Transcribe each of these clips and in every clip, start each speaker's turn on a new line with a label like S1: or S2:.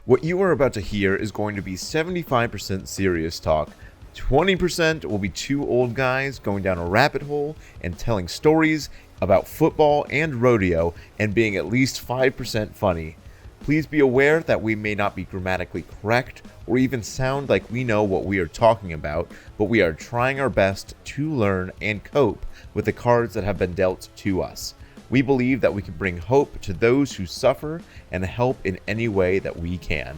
S1: What you are about to hear is going to be 75% serious talk. 20% will be two old guys going down a rabbit hole and telling stories about football and rodeo and being at least 5% funny. Please be aware that we may not be grammatically correct or even sound like we know what we are talking about, but we are trying our best to learn and cope with the cards that have been dealt to us. We believe that we can bring hope to those who suffer and help in any way that we can.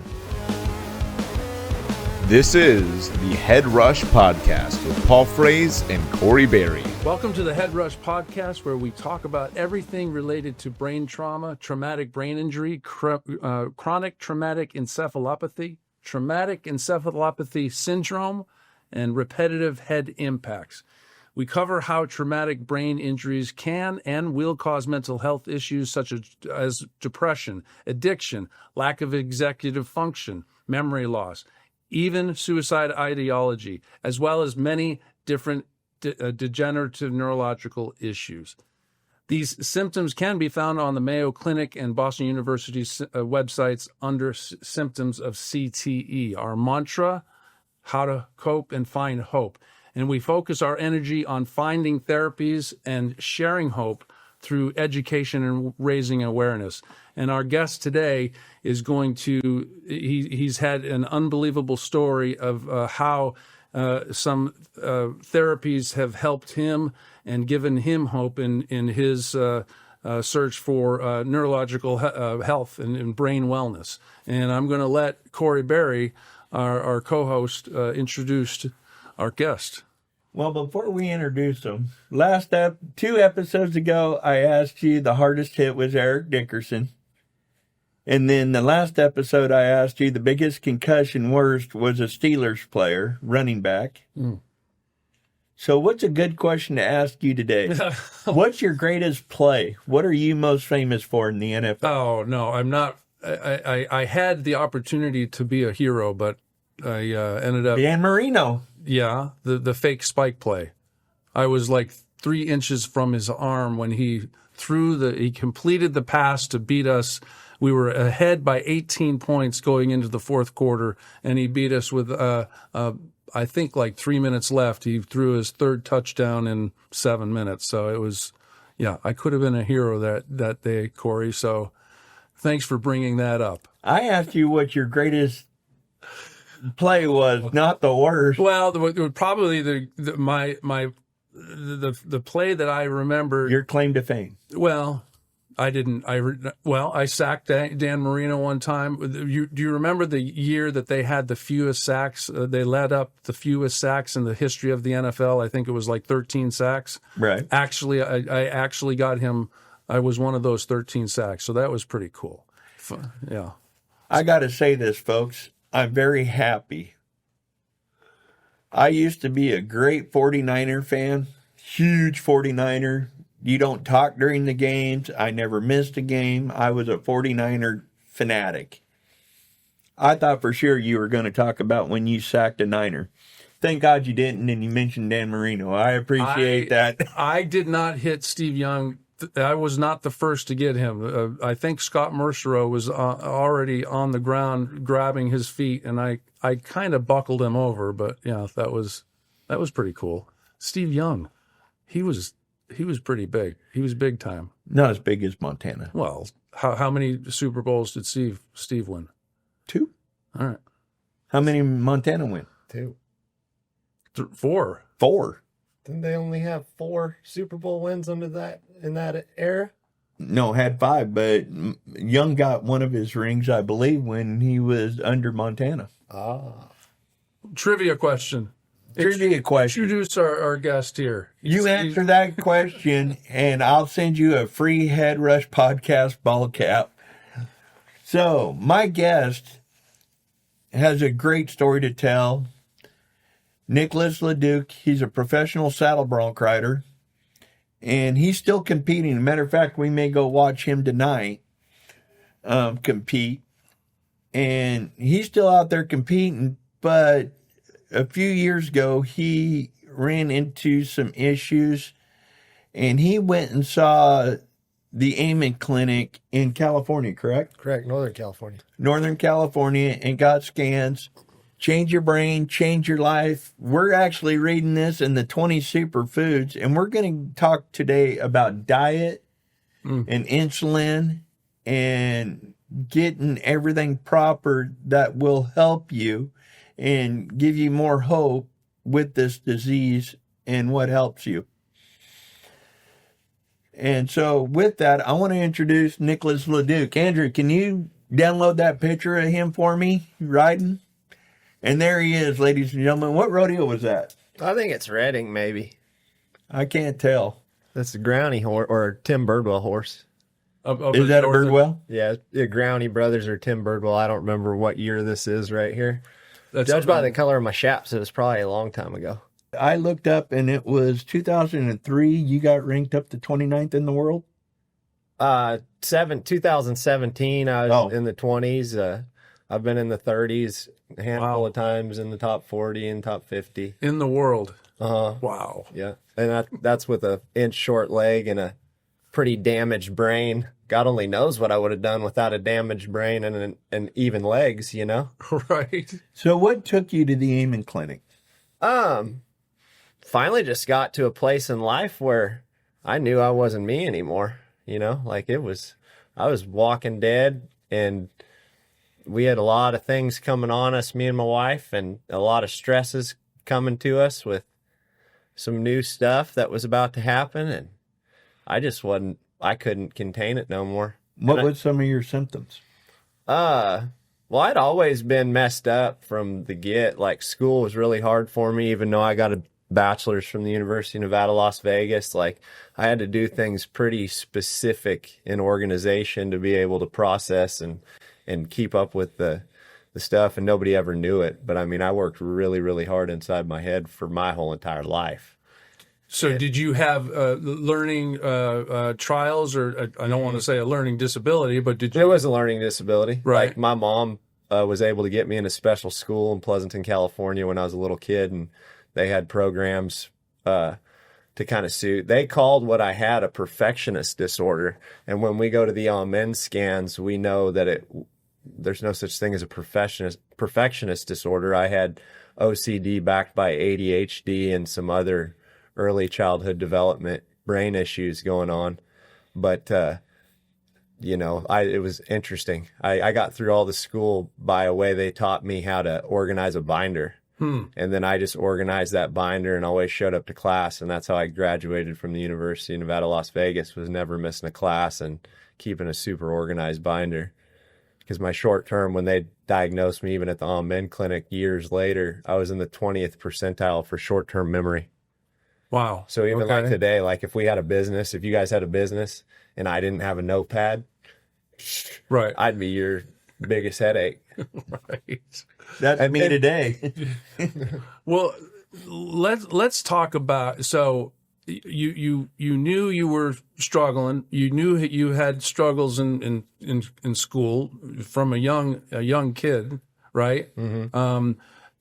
S1: This is the Head Rush Podcast with Paul Fraze and Corey Berry.
S2: Welcome to the Head Rush Podcast, where we talk about everything related to brain trauma, traumatic brain injury, chronic traumatic encephalopathy, traumatic encephalopathy syndrome, and repetitive head impacts. We cover how traumatic brain injuries can and will cause mental health issues such as depression, addiction, lack of executive function, memory loss, even suicide ideology, as well as many different degenerative neurological issues. These symptoms can be found on the Mayo Clinic and Boston University's websites under symptoms of CTE. Our mantra, how to cope and find hope. And we focus our energy on finding therapies and sharing hope through education and raising awareness. And our guest today is going to, he's had an unbelievable story of how some therapies have helped him and given him hope in his search for neurological health and brain wellness. And I'm going to let Corey Berry, our co-host, introduce our guest.
S3: Well, before we introduce him, two episodes ago, I asked you the hardest hit was Eric Dickerson. And then the last episode, I asked you the biggest concussion worst was a Steelers player, running back. So what's a good question to ask you today? What's your greatest play? What are you most famous for in the NFL?
S2: Oh, no, I'm not. I had the opportunity to be a hero, but I ended up...
S3: Dan Marino.
S2: Yeah, the fake spike play. I was like 3 inches from his arm when he completed the pass to beat us. We were ahead by 18 points going into the fourth quarter, and he beat us with, I think, like 3 minutes left. He threw his third touchdown in 7 minutes. So it was, I could have been a hero that day, Corey. So thanks for bringing that up.
S3: I asked you what your greatest play was, not the worst.
S2: Well, probably the play that I remember.
S3: Your claim to fame.
S2: Well, I didn't. I sacked Dan Marino one time. Do you remember the year that they had the fewest sacks? They led up the fewest sacks in the history of the NFL. I think it was like 13 sacks.
S3: Right.
S2: Actually, I actually got him. I was one of those 13 sacks, so that was pretty cool. Yeah.
S3: I got to say this, folks. I'm very happy. I used to be a great 49er fan, huge 49er. You don't talk during the games. I never missed a game. I was a 49er fanatic. I thought for sure you were going to talk about when you sacked a Niner. Thank God you didn't, and you mentioned Dan Marino. I appreciate that.
S2: I did not hit Steve Young. I was not the first to get him. I think Scott Mercereau was already on the ground grabbing his feet, and I kind of buckled him over. But yeah, that was pretty cool. Steve Young, he was pretty big. He was big time.
S3: Not as big as Montana.
S2: Well, how many Super Bowls did Steve win?
S3: 2.
S2: All right.
S3: How many Montana win?
S4: 2.
S3: 4.
S4: Didn't they only have 4 Super Bowl wins in that era?
S3: No, had 5, but Young got one of his rings, I believe, when he was under Montana.
S2: Trivia question. Introduce our guest here.
S3: You answer that question, and I'll send you a free Head Rush Podcast ball cap. So, my guest has a great story to tell. Nicholas LaDuke, he's a professional saddle bronc rider, and he's still competing. As a matter of fact, we may go watch him tonight compete, and he's still out there competing, but a few years ago, he ran into some issues, and he went and saw the Amen Clinic in California, correct?
S4: Correct. Northern California.
S3: Northern California, and got scans. Change your brain, change your life. We're actually reading this in the 20 superfoods, and we're going to talk today about diet and insulin and getting everything proper that will help you and give you more hope with this disease and what helps you. And so with that, I want to introduce Nicholas LaDuke. Andrew, can you download that picture of him for me riding? And there he is, ladies and gentlemen. What rodeo was that?
S5: I think it's Redding, maybe.
S3: I can't tell.
S5: That's a Growney horse or Tim Birdwell horse.
S3: Is that a Birdwell?
S5: Yeah, the Growney brothers or Tim Birdwell. I don't remember what year this is right here.
S2: That's
S5: Judged by the color of my chaps, it was probably a long time ago.
S3: I looked up and it was 2003. You got ranked up to 29th in the world?
S5: 2017, I was in the 20s. I've been in the 30s a handful of times, in the top 40 and top 50.
S2: in the world.
S5: Uh-huh.
S2: Wow.
S5: Yeah, and that's with a inch short leg and a pretty damaged brain. God only knows what I would have done without a damaged brain and even legs, you know?
S2: Right.
S3: So what took you to the Amen Clinic?
S5: Finally just got to a place in life where I knew I wasn't me anymore, you know? Like I was walking dead, and we had a lot of things coming on us, me and my wife, and a lot of stresses coming to us with some new stuff that was about to happen, and I couldn't contain it no more.
S3: What was some of your symptoms?
S5: Well, I'd always been messed up from the get. Like, school was really hard for me, even though I got a bachelor's from the University of Nevada, Las Vegas. Like, I had to do things pretty specific in organization to be able to process and keep up with the stuff, and nobody ever knew it. But I mean, I worked really, really hard inside my head for my whole entire life.
S2: So did you have learning trials, or I don't want to say a learning disability, but did you?
S5: It was a learning disability.
S2: Right.
S5: Like, my mom was able to get me in a special school in Pleasanton, California when I was a little kid, and they had programs to kind of suit. They called what I had a perfectionist disorder. And when we go to the Amen scans, we know that there's no such thing as a perfectionist disorder. I had OCD backed by ADHD and some other early childhood development brain issues going on. But, you know, it was interesting. I got through all the school by a way they taught me how to organize a binder. And then I just organized that binder and always showed up to class. And that's how I graduated from the University of Nevada, Las Vegas, was never missing a class and keeping a super organized binder. Because my short term, when they diagnosed me, even at the Amen Clinic years later, I was in the 20th percentile for short term memory.
S2: Wow.
S5: So even like today, like if you guys had a business and I didn't have a notepad,
S2: Right.
S5: I'd be your biggest headache.
S2: Right.
S3: That's me today.
S2: Well, let's talk about, so you knew you were struggling. You knew you had struggles in school from a young kid, right?
S5: Mm-hmm.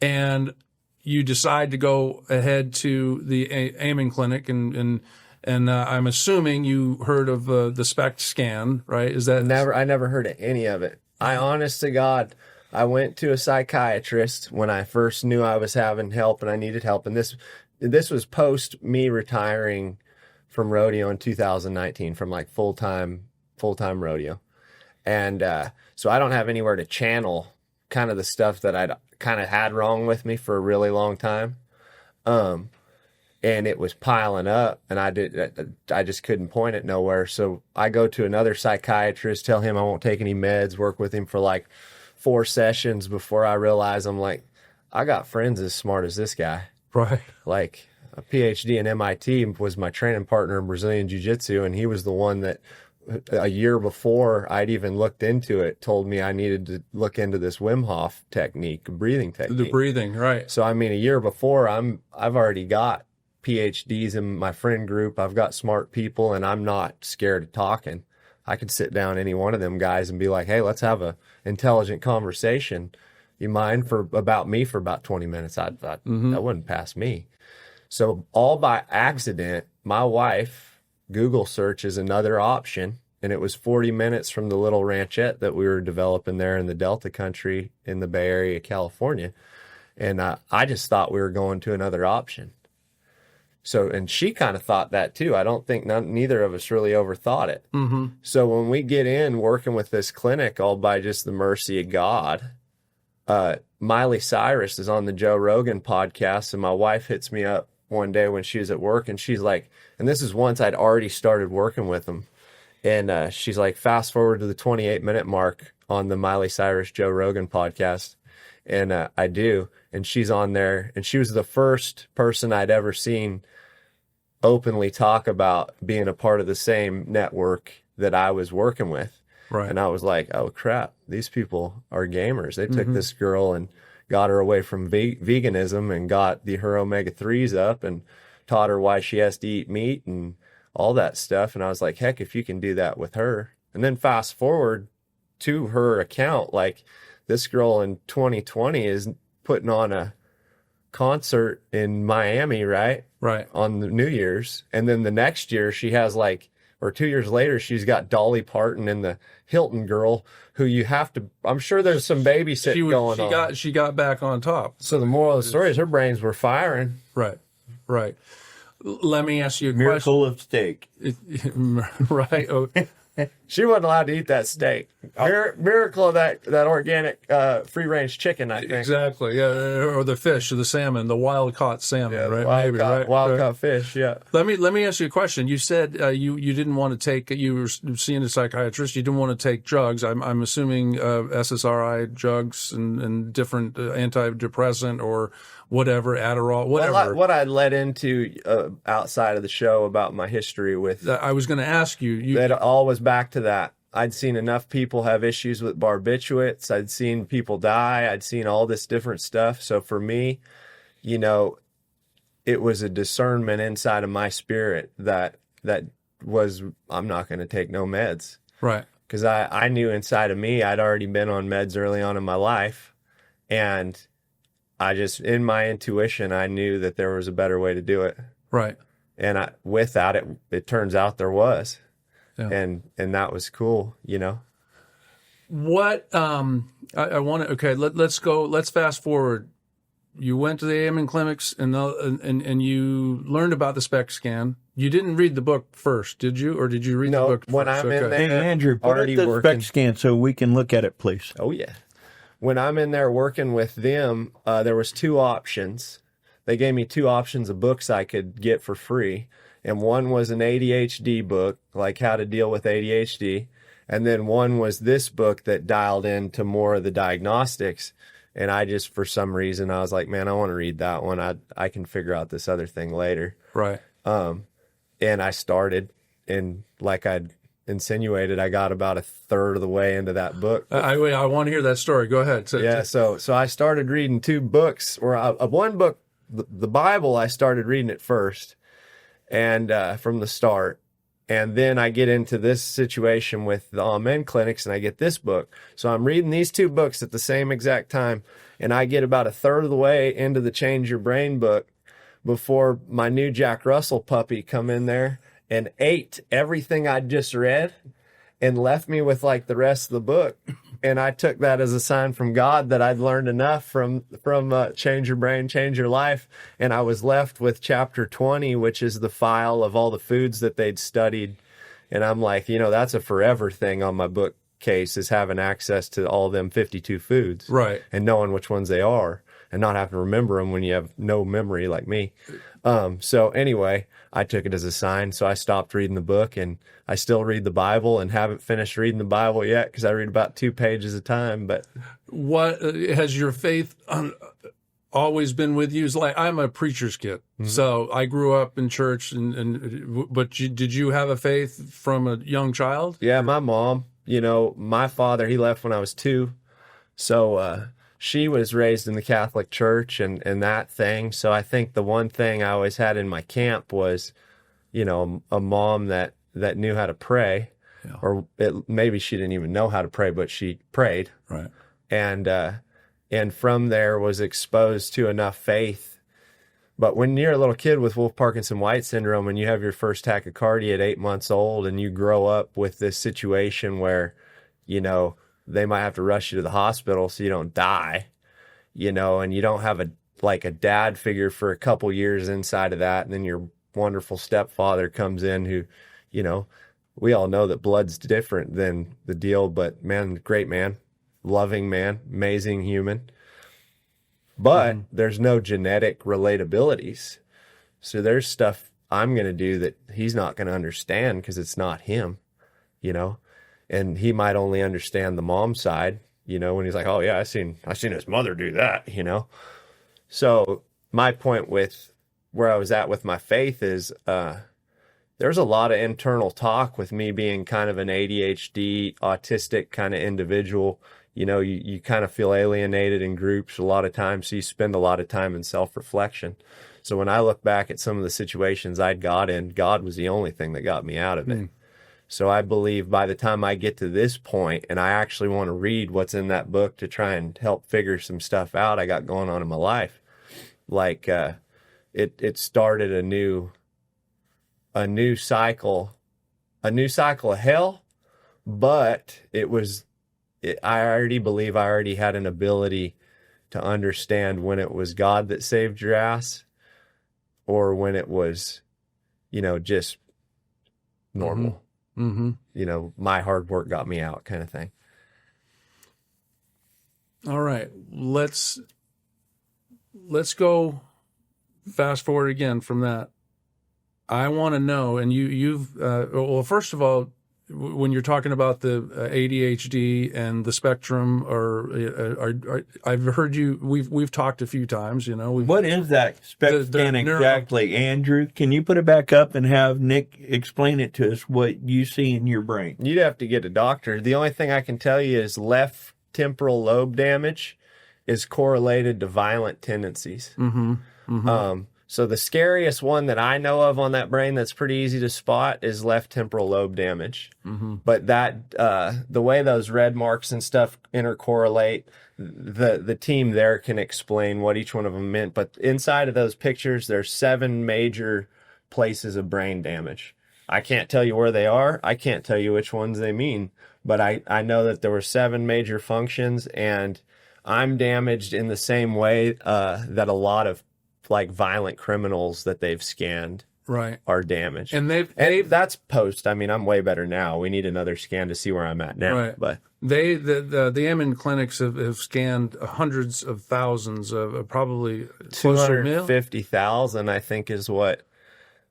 S2: And you decide to go ahead to the Amen Clinic, and I'm assuming you heard of the SPECT scan, right? Is that
S5: I never heard of any of it. I honest to God, I went to a psychiatrist when I first knew I was having help and I needed help. And this was post me retiring from rodeo in 2019, from like full-time rodeo. And so I don't have anywhere to channel kind of the stuff that I'd kind of had wrong with me for a really long time. And it was piling up, and I just couldn't point it nowhere. So I go to another psychiatrist, tell him I won't take any meds, work with him for like 4 sessions before I realize I'm like, I got friends as smart as this guy.
S2: right?
S5: Like, a PhD in MIT was my training partner in Brazilian Jiu-Jitsu, and he was the one that a year before I'd even looked into it, told me I needed to look into this Wim Hof technique, breathing technique.
S2: The breathing, right?
S5: So I mean, a year before, I've already got PhDs in my friend group. I've got smart people, and I'm not scared of talking. I could sit down any one of them guys and be like, "Hey, let's have a intelligent conversation. You mind about me for about 20 minutes?" I thought that wouldn't pass me. So all by accident, my wife Google search as another option. And it was 40 minutes from the little ranchette that we were developing there in the Delta country in the Bay Area, California. And I just thought we were going to another option. So, and she kind of thought that too. I don't think neither of us really overthought it.
S2: Mm-hmm.
S5: So when we get in working with this clinic, all by just the mercy of God, Miley Cyrus is on the Joe Rogan podcast, and my wife hits me up one day when she was at work, and she's like, and this is once I'd already started working with him, and she's like, fast forward to the 28-minute mark on the Miley Cyrus Joe Rogan podcast, and I do, and she's on there, and she was the first person I'd ever seen openly talk about being a part of the same network that I was working with.
S2: Right.
S5: And I was like, oh crap, these people are gamers. They took this girl and got her away from veganism and got her omega-3s up and taught her why she has to eat meat and all that stuff. And I was like, heck, if you can do that with her. And then fast forward to her account, like this girl in 2020 is putting on a concert in Miami, right?
S2: Right.
S5: On the New Year's. And then the next year she has like, or 2 years later, she's got Dolly Parton and the Hilton girl who you have to, I'm sure there's some babysitting going on.
S2: She got back on top.
S5: So the moral of the story is her brains were firing.
S2: Right. Right. Let me ask you a
S3: Miracle of steak.
S2: question. Right. Okay.
S5: She wasn't allowed to eat that steak. Miracle of that organic free range chicken, I think.
S2: Exactly. Yeah. Or the fish or the salmon, the wild caught salmon,
S5: Yeah,
S2: right?
S5: wild caught,
S2: right?
S5: wild caught fish. Yeah.
S2: Let me ask you a question. You said you didn't want to take, you were seeing a psychiatrist. You didn't want to take drugs. I'm assuming SSRI drugs and different antidepressant or whatever, Adderall, whatever.
S5: What I led into outside of the show about my history with,
S2: I was going to ask you.
S5: that all was back to that. I'd seen enough people have issues with barbiturates. I'd seen people die. I'd seen all this different stuff. So for me, you know, it was a discernment inside of my spirit that was, I'm not going to take no meds.
S2: Right.
S5: Because I knew inside of me, I'd already been on meds early on in my life. And I just, in my intuition, I knew that there was a better way to do it.
S2: Right.
S5: And with that, it turns out there was.
S2: Yeah.
S5: And that was cool, you know.
S2: What I want to, okay, let's fast forward. You went to the Amen clinics and you learned about the SPECT scan. You didn't read the book first, did you? Or did you read the book first?
S5: When I'm in there,
S3: Hey, Andrew, put up
S5: already
S3: the
S5: working.
S3: spec scan so we can look at it, please.
S5: Oh, yeah. When I'm in there working with them, there was two options. They gave me two options of books I could get for free. And one was an ADHD book, like how to deal with ADHD. And then one was this book that dialed into more of the diagnostics. And I just, for some reason, I was like, man, I want to read that one. I can figure out this other thing later.
S2: Right.
S5: And I started, and like I'd insinuated, I got about a third of the way into that book.
S2: I want to hear that story. Go ahead.
S5: So I started reading two books, or one book, the Bible, I started reading it first, and from the start. And then I get into this situation with the Amen clinics, and I get this book. So I'm reading these two books at the same exact time, and I get about a third of the way into the Change Your Brain book before my new Jack Russell puppy come in there and ate everything I'd just read and left me with like the rest of the book. And I took that as a sign from God that I'd learned enough from Change Your Brain, Change Your Life. And I was left with chapter 20, which is the file of all the foods that they'd studied. And I'm like, you know, that's a forever thing on my bookcase, is having access to all them 52 foods.
S2: Right.
S5: And knowing which ones they are and not having to remember them when you have no memory like me. So anyway, I took it as a sign. So I stopped reading the book, and I still read the Bible and haven't finished reading the Bible yet because I read about 2 pages a time. But
S2: what has your faith always been with you? It's like, I'm a preacher's kid, so I grew up in church, but did you have a faith from a young child?
S5: yeah, my mom, you know, my father, he left when I was 2. So, she was raised in the Catholic Church and that thing. So I think the one thing I always had in my camp was, you know, a mom that knew how to pray, or maybe she didn't even know how to pray, but she prayed.
S2: Right.
S5: And from there was exposed to enough faith But when you're a little kid with Wolff Parkinson White syndrome and you have your first tachycardia at 8 months old and you grow up with this situation where, you know, they might have to rush you to the hospital so you don't die, you know, and you don't have a dad figure for a couple years inside of that. And then your wonderful stepfather comes in who, you know, we all know that blood's different than the deal, but man, great man, loving man, amazing human. But there's no genetic relatabilities. So there's stuff I'm going to do that he's not going to understand because it's not him, you know, and he might only understand the mom side, you know, when he's like, oh yeah, I seen his mother do that, you know? So my point with where I was at with my faith is, there's a lot of internal talk with me being kind of an ADHD, autistic kind of individual. You know, you kind of feel alienated in groups a lot of times, so you spend a lot of time in self-reflection. So when I look back at some of the situations I'd got in, God was the only thing that got me out of it. So I believe by the time I get to this point and I actually want to read what's in that book to try and help figure some stuff out I got going on in my life, like it started a new cycle of hell, but I already believe I already had an ability to understand when it was God that saved your ass or when it was, you know, just normal. You know, my hard work got me out kind of thing.
S2: All right. Let's go fast forward again from that. I want to know, and well, first of all, when you're talking about the ADHD and the spectrum, or I've heard you, we've talked a few times, you know.
S3: What is that scan exactly, Andrew? Can you put it back up and have Nick explain it to us, what you see in your brain?
S5: You'd have to get a doctor. The only thing I can tell you is left temporal lobe damage is correlated to violent tendencies. So the scariest one that I know of on that brain that's pretty easy to spot is left temporal lobe damage. But that the way those red marks and stuff intercorrelate, the team there can explain what each one of them meant. But inside of those pictures, there's 7 major places of brain damage. I can't tell you where they are. I can't tell you which ones they mean. But I know that there were 7 major functions, and I'm damaged in the same way that a lot of like violent criminals that they've scanned are damaged.
S2: And
S5: that's post. I mean, I'm way better now. We need another scan to see where I'm at now.
S2: Right.
S5: But
S2: the Ammon clinics have scanned hundreds of thousands of probably close to
S5: 250,000, I think, is what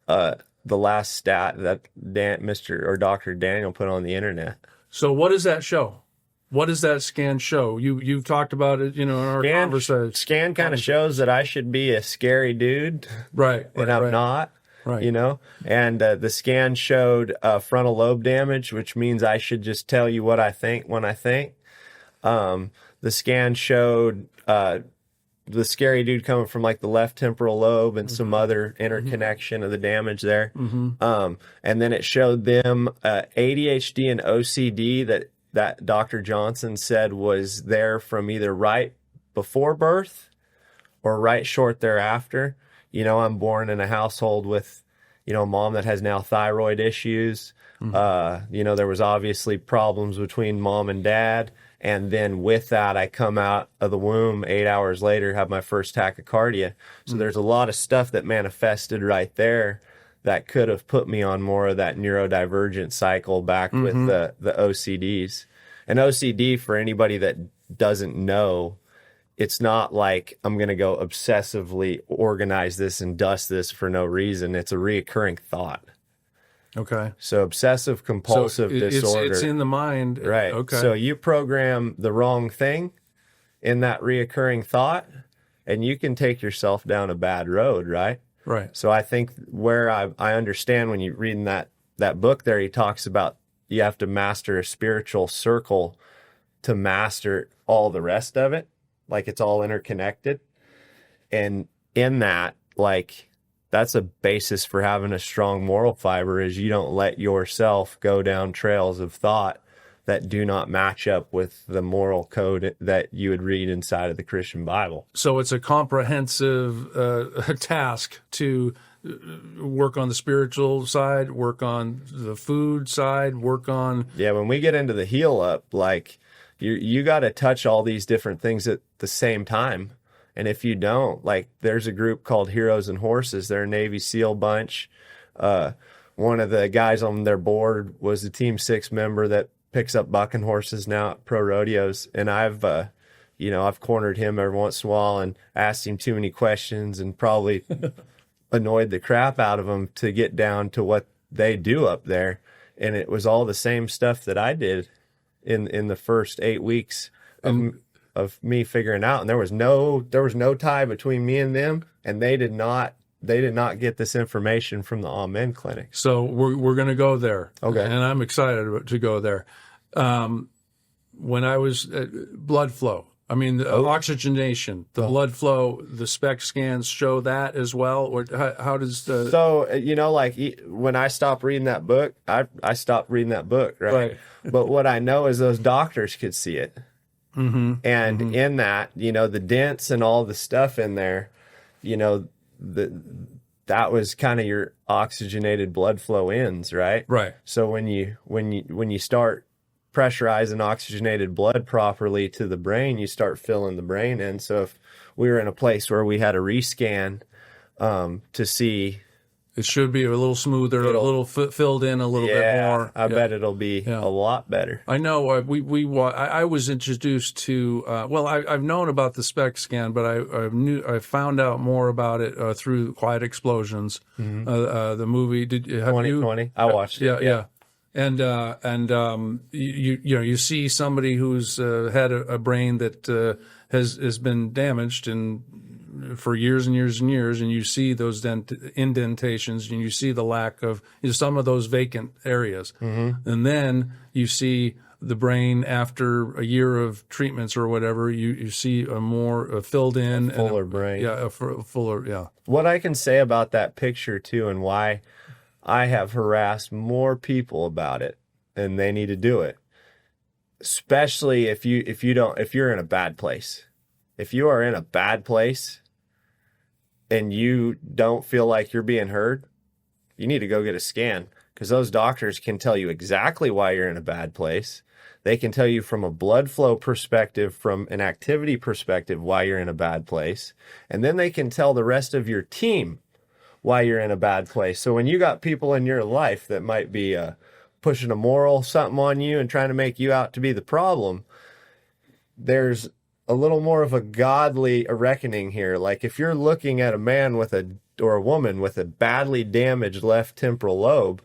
S5: the last stat that Mr. or Dr. Daniel put on the internet.
S2: So what does that show? What does that scan show? You've talked about it, you know, in our conversation.
S5: Scan kind of shows that I should be a scary dude, and I'm not. You know, and the scan showed frontal lobe damage, which means I should just tell you what I think when I think. The scan showed the scary dude coming from like the left temporal lobe and some other interconnection of the damage there. And then it showed them ADHD and OCD that Dr. Johnson said was there from either right before birth or right short thereafter. You know, I'm born in a household with, you know, a mom that has now thyroid issues. You know, there was obviously problems between mom and dad. And then with that, I come out of the womb 8 hours later, have my first tachycardia. So there's a lot of stuff that manifested right there that could have put me on more of that neurodivergent cycle back with the OCDs. And OCD, for anybody that doesn't know, it's not like I'm going to go obsessively organize this and dust this for no reason. It's a reoccurring thought.
S2: Okay.
S5: So obsessive compulsive disorder.
S2: It's in the mind.
S5: Right.
S2: Okay.
S5: So you program the wrong thing in that reoccurring thought, and you can take yourself down a bad road, right?
S2: Right.
S5: So I think where I understand when you read in that book there, he talks about you have to master a spiritual circle to master all the rest of it. Like it's all interconnected. And in that, like, that's a basis for having a strong moral fiber is you don't let yourself go down trails of thought that do not match up with the moral code that you would read inside of the Christian Bible.
S2: So it's a comprehensive task to work on the spiritual side, work on the food side, work on...
S5: Yeah, when we get into the heal up, like you got to touch all these different things at the same time. And if you don't, like there's a group called Heroes and Horses. They're a Navy SEAL bunch. One of the guys on their board was a Team 6 member that picks up bucking horses now at pro rodeos. And I've cornered him every once in a while and asked him too many questions and probably annoyed the crap out of him to get down to what they do up there. And it was all the same stuff that I did in the first 8 weeks of me figuring out. And there was no tie between me and them, and they did not get this information from the Amen Clinic.
S2: So we're going to go there.
S5: Okay.
S2: And I'm excited to go there. When I was blood flow, I mean, the oxygenation, the blood flow, the SPECT scans show that as well? Or how does the...
S5: So, like when I stopped reading that book, I stopped reading that book, right? But what I know is those doctors could see it. Mm-hmm. And in that, the dents and all the stuff in there, that was kind of your oxygenated blood flow ends, right?
S2: Right.
S5: So when you start pressurizing oxygenated blood properly to the brain, you start filling the brain in. So if we were in a place where we had a rescan to see,
S2: it should be a little smoother, a little filled in a little bit more.
S5: I bet it'll be a lot better.
S2: I know. I was introduced to. I've known about the SPECT scan, but I found out more about it through Quiet Explosions, the movie. Have
S5: 2020. I watched it.
S2: Yeah. And you see somebody who's had a brain that has been damaged for years and years and years, and you see those indentations, and you see the lack of some of those vacant areas, and then you see the brain after a year of treatments or whatever, you see a more filled in,
S5: fuller brain.
S2: Yeah, fuller. Yeah.
S5: What I can say about that picture too, and why I have harassed more people about it, and they need to do it, especially if you're in a bad place. If you are in a bad place and you don't feel like you're being heard, you need to go get a scan, because those doctors can tell you exactly why you're in a bad place. They can tell you from a blood flow perspective, from an activity perspective, why you're in a bad place. And then they can tell the rest of your team why you're in a bad place. So when you got people in your life that might be pushing a moral something on you and trying to make you out to be the problem, there's a little more of a godly reckoning here. Like if you're looking at a man or a woman with a badly damaged left temporal lobe,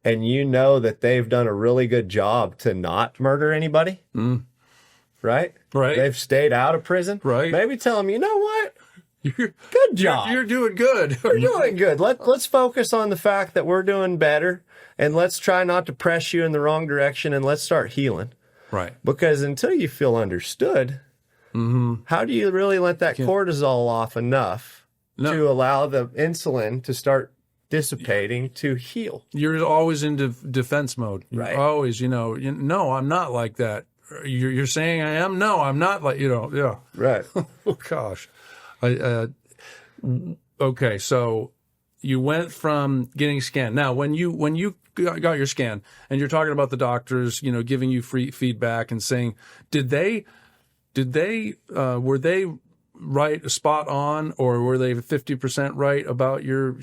S5: and you know that they've done a really good job to not murder anybody, right?
S2: Right.
S5: They've stayed out of prison.
S2: Right.
S5: Maybe tell them, you know what?
S2: Good
S5: job.
S2: You're doing good.
S5: You're doing good. Let's focus on the fact that we're doing better, and let's try not to press you in the wrong direction, and let's start healing.
S2: Right.
S5: Because until you feel understood, how do you really let that cortisol off enough to allow the insulin to start dissipating to heal?
S2: You're always in defense mode.
S5: Right.
S2: Always, no, I'm not like that. You're saying I am? No, I'm not like, yeah.
S5: Right.
S2: Oh, gosh. Okay, so you went from getting scanned. Now, when you got your scan, and you're talking about the doctors, giving you free feedback and saying, were they right, spot on, or were they 50% right about your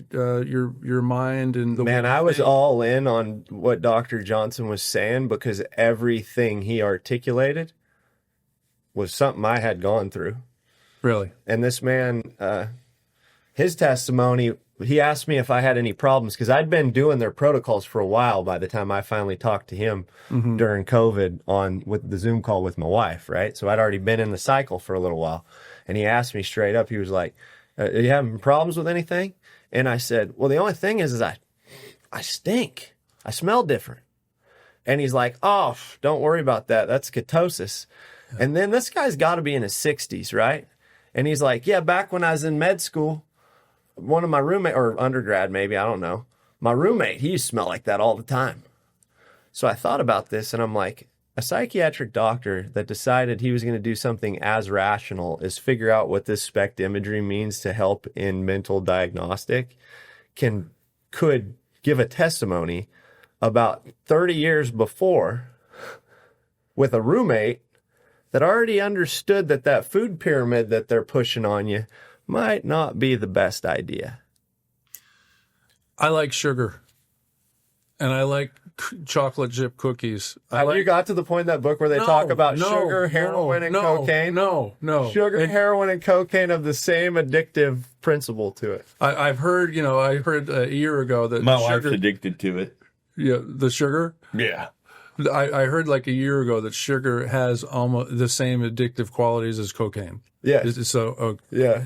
S2: mind and the
S5: Man, I was all in on what Dr. Johnson was saying, because everything he articulated was something I had gone through.
S2: Really?
S5: And this man, his testimony, he asked me if I had any problems, because I'd been doing their protocols for a while by the time I finally talked to him during COVID with the Zoom call with my wife, right? So I'd already been in the cycle for a little while. And he asked me straight up, he was like, are you having problems with anything? And I said, well, the only thing is I stink. I smell different. And he's like, oh, don't worry about that. That's ketosis. And then this guy's got to be in his 60s, right? And he's like, yeah, back when I was in med school, one of my roommate, or undergrad maybe, I don't know, my roommate, he used to smell like that all the time. So I thought about this, and I'm like, a psychiatric doctor that decided he was going to do something as rational as figure out what this SPECT imagery means to help in mental diagnostic could give a testimony about 30 years before with a roommate that already understood that food pyramid that they're pushing on you might not be the best idea.
S2: I like sugar, and I like chocolate chip cookies.
S5: You got to the point in that book where they talk about sugar, heroin, and cocaine?
S2: No.
S5: Sugar, heroin, and cocaine have the same addictive principle to it.
S2: I've heard, I heard a year ago that
S3: My wife's addicted to it.
S2: Yeah, the sugar.
S3: Yeah.
S2: I heard like a year ago that sugar has almost the same addictive qualities as cocaine.
S5: Yeah.
S2: Yeah.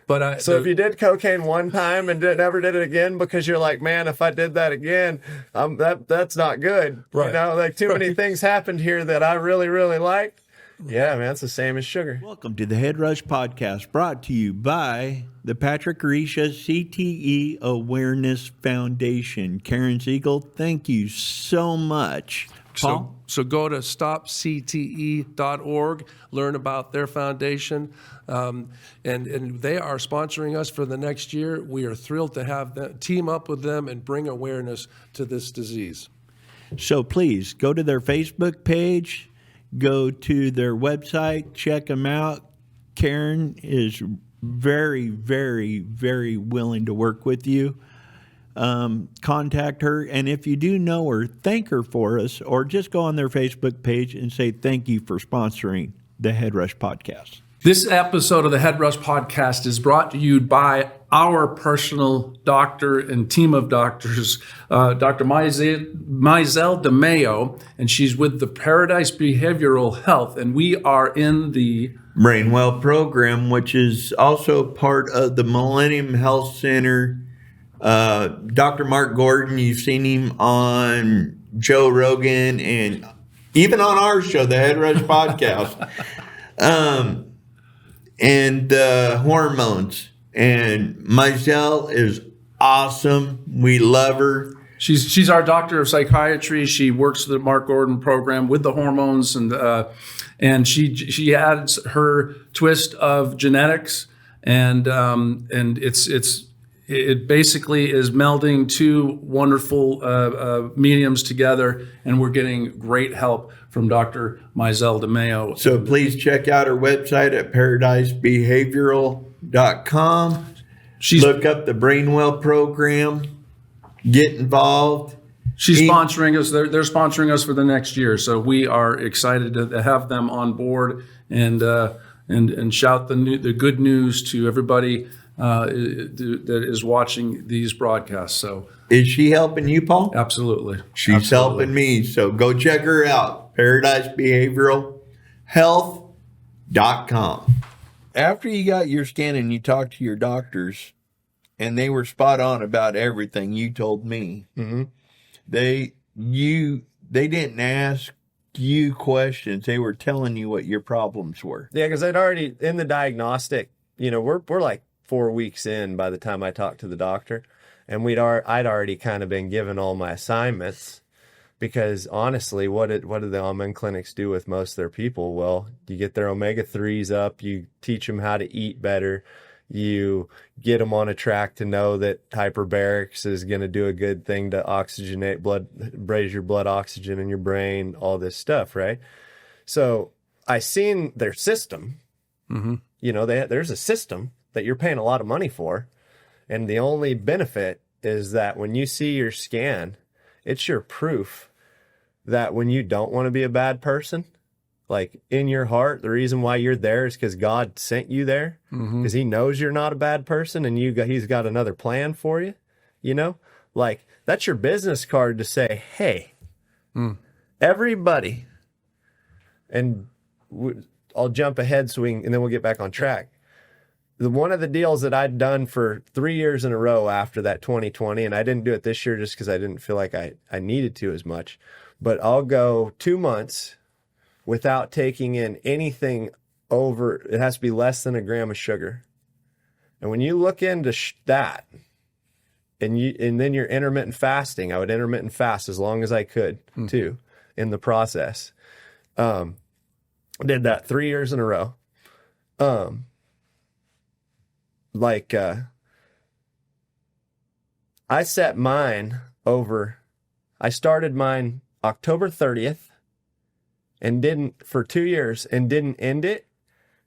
S2: But
S5: if you did cocaine one time and never did it again because you're like, man, if I did that again, that's not good.
S2: Right.
S5: Too many things happened here that I really, really like. Yeah, man, it's the same as sugar.
S3: Welcome to the Head Rush Podcast, brought to you by the Patrick Risha CTE Awareness Foundation. Karen Siegel, thank you so much. Paul?
S6: So go to stopcte.org, learn about their foundation, and they are sponsoring us for the next year. We are thrilled to have them team up with them and bring awareness to this disease.
S3: So please go to their Facebook page, go to their website, check them out. Karen is very, very, very willing to work with you. Contact her, and if you do know her, thank her for us, or just go on their Facebook page and say thank you for sponsoring the Head Rush Podcast.
S2: This episode of the Head Rush Podcast is brought to you by our personal doctor and team of doctors, Dr. Mizelle DeMayo, and she's with the Paradise Behavioral Health, and we are in the
S3: Brainwell program, which is also part of the Millennium Health Center. Dr. Mark Gordon, you've seen him on Joe Rogan and even on our show, the Head Rush Podcast. And hormones. And Mizelle is awesome. We love her.
S2: She's our doctor of psychiatry. She works the Mark Gordon program with the hormones, and she adds her twist of genetics, and it basically is melding two wonderful mediums together, and we're getting great help from Dr. Mizelle DeMayo.
S3: So please check out her website at paradisebehavioral.com. Look up the Brainwell program. Get involved.
S2: She's sponsoring us. They're sponsoring us for the next year, so we are excited to have them on board and shout the good news to everybody that is watching these broadcasts. So,
S3: is she helping you, Paul?
S2: Absolutely.
S3: She's helping me. So go check her out. ParadiseBehavioralHealth.com. After you got your scan and you talked to your doctors, and they were spot on about everything you told me,
S5: mm-hmm.
S3: They didn't ask you questions. They were telling you what your problems were.
S5: Yeah, because I'd already in the diagnostic. We're like 4 weeks in by the time I talked to the doctor, and I'd already kind of been given all my assignments. Because honestly, what do the Amen clinics do with most of their people? Well, you get their omega-3s up, you teach them how to eat better, you get them on a track to know that hyperbarics is going to do a good thing to oxygenate blood, raise your blood oxygen in your brain, all this stuff, right? So I seen their system.
S2: Mm-hmm.
S5: There's a system that you're paying a lot of money for, and the only benefit is that when you see your scan, it's your proof that when you don't want to be a bad person, like in your heart, the reason why you're there is because God sent you there, because He knows you're not a bad person, and He's got another plan for you. Like that's your business card to say, hey, everybody, and I'll jump ahead and then we'll get back on track. One of the deals that I'd done for 3 years in a row after that 2020, and I didn't do it this year just because I didn't feel like I needed to as much, but I'll go 2 months without taking in anything over, it has to be less than a gram of sugar. And when you look into that, and then you're intermittent fasting, I would intermittent fast as long as I could too in the process. Did that 3 years in a row. I set mine over, I started mine October 30th and didn't, for 2 years, and didn't end it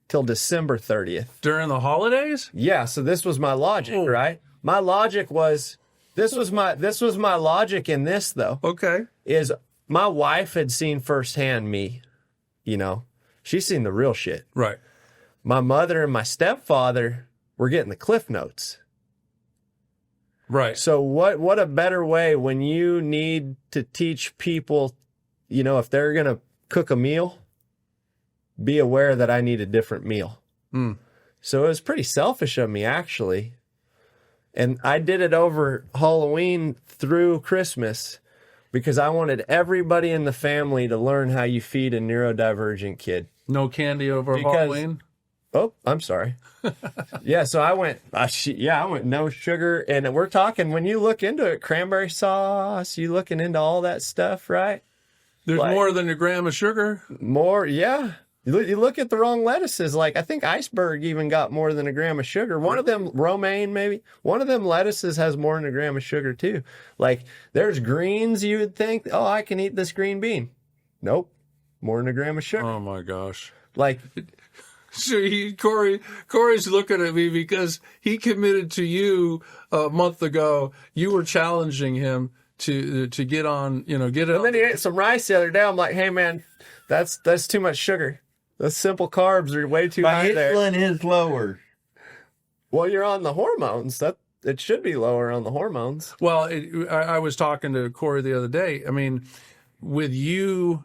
S5: till December 30th.
S2: During the holidays?
S5: Yeah, so this was my logic, right? My logic was, this was my logic in this, though.
S2: Okay.
S5: Is my wife had seen firsthand me, she's seen the real shit.
S2: Right.
S5: My mother and my stepfather were getting the cliff notes.
S2: Right.
S5: So what a better way when you need to teach people, if they're going to cook a meal, be aware that I need a different meal. So it was pretty selfish of me, actually. And I did it over Halloween through Christmas because I wanted everybody in the family to learn how you feed a neurodivergent kid.
S2: No candy over Halloween?
S5: Oh, I'm sorry. Yeah, so I went no sugar. And we're talking, when you look into it, cranberry sauce, you looking into all that stuff, right?
S2: There's more than a gram of sugar?
S5: More, yeah. You look at the wrong lettuces. Like, I think iceberg even got more than a gram of sugar. One of them, romaine maybe, one of them lettuces has more than a gram of sugar too. Like, there's greens you would think, oh, I can eat this green bean. Nope, more than a gram of sugar.
S2: Oh my gosh.
S5: Like,
S2: So Corey's looking at me because he committed to you a month ago. You were challenging him to get on, get it.
S5: and then he ate some rice the other day. I'm like, hey man, that's too much sugar. Those simple carbs are way too high there.
S3: My insulin is lower.
S5: Well, you're on the hormones. It should be lower on the hormones.
S2: Well, I was talking to Corey the other day. I mean, with you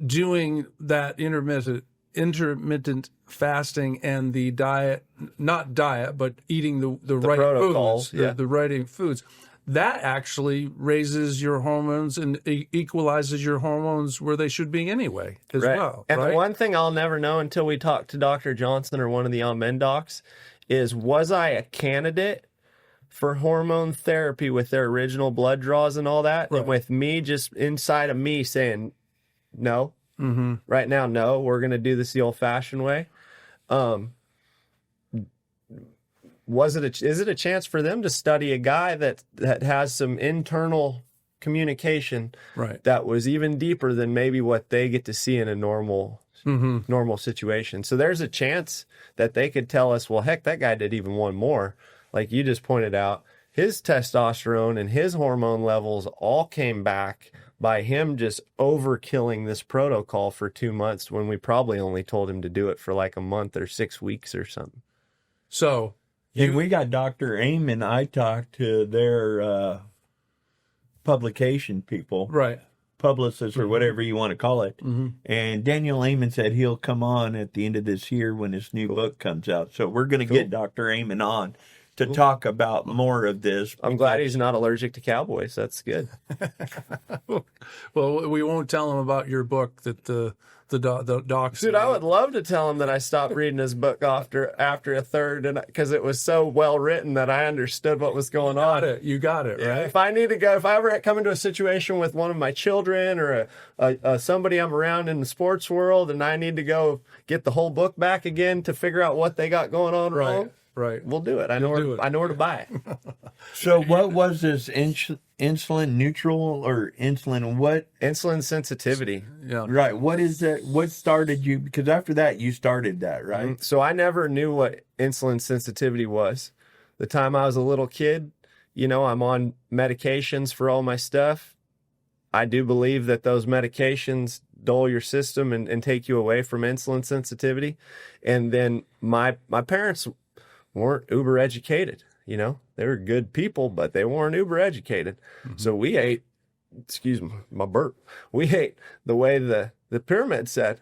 S2: doing that intermittent fasting and the diet, not diet, but eating the right
S5: protocols,
S2: foods, the right foods, that actually raises your hormones and equalizes your hormones where they should be anyway as well.
S5: And
S2: right?
S5: the one thing I'll never know until we talk to Dr. Johnson or one of the on-men docs is, was I a candidate for hormone therapy with their original blood draws and all that?
S2: Right.
S5: And with me just inside of me saying, no, right now, no, we're going to do this the old-fashioned way. Is it a chance for them to study a guy that has some internal communication that was even deeper than maybe what they get to see in a normal situation? So there's a chance that they could tell us, well, heck, that guy did even one more. Like you just pointed out, his testosterone and his hormone levels all came back by him just overkilling this protocol for 2 months when we probably only told him to do it for like a month or 6 weeks or something.
S2: So
S3: And we got Dr. Amen. I talked to their publication people,
S2: right,
S3: publicists or whatever you want to call it. And Daniel Amen said he'll come on at the end of this year when his new book comes out. So we're going to get Dr. Amen on to talk about more of this.
S5: I'm glad he's not allergic to cowboys. That's good.
S2: well, we won't tell him about your book that the docs.
S5: Dude, I would love to tell him that I stopped reading his book after a third, and because it was so well written that I understood what was going on.
S2: You got it, right?
S5: If I ever come into a situation with one of my children or somebody I'm around in the sports world, and I need to go get the whole book back again to figure out what they got going on wrong,
S2: right,
S5: we'll do it. I know where to buy it.
S3: So what was this insulin neutral or insulin what?
S5: Insulin sensitivity.
S2: Yeah.
S3: Right. What is that? What started you? Because after that, you started that, right?
S5: So I never knew what insulin sensitivity was. The time I was a little kid, I'm on medications for all my stuff. I do believe that those medications dull your system and take you away from insulin sensitivity. And then my parents weren't uber educated. They were good people, but they weren't uber educated. So we ate, excuse me, my burp. We ate the way the pyramid said.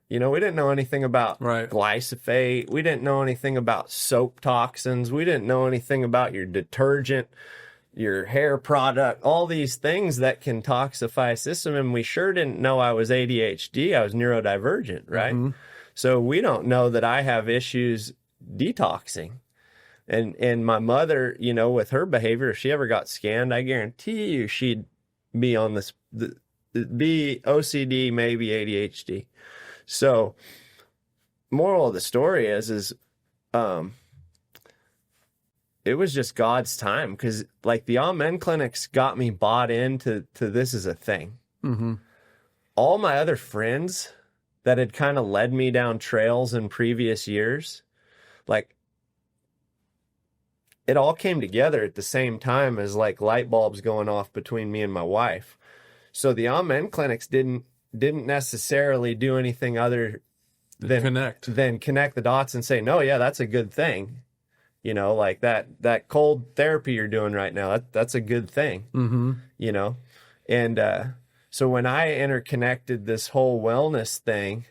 S5: We didn't know anything about glyphosate. We didn't know anything about soap toxins. We didn't know anything about your detergent, your hair product, all these things that can toxify a system. And we sure didn't know I was ADHD. I was neurodivergent, right? So we don't know that I have issues detoxing. And my mother, with her behavior, if she ever got scanned, I guarantee you she'd be on be OCD, maybe ADHD. So moral of the story is it was just God's time, because like the Amen clinics got me bought into this as a thing.
S2: Mm-hmm.
S5: All my other friends that had kind of led me down trails in previous years, like it all came together at the same time as like light bulbs going off between me and my wife. So the Amen clinics didn't necessarily do anything other than connect the dots and say, no, yeah, that's a good thing. You know, like that cold therapy you're doing right now, that's a good thing.
S2: Mm-hmm.
S5: You know? And so when I interconnected this whole wellness thing,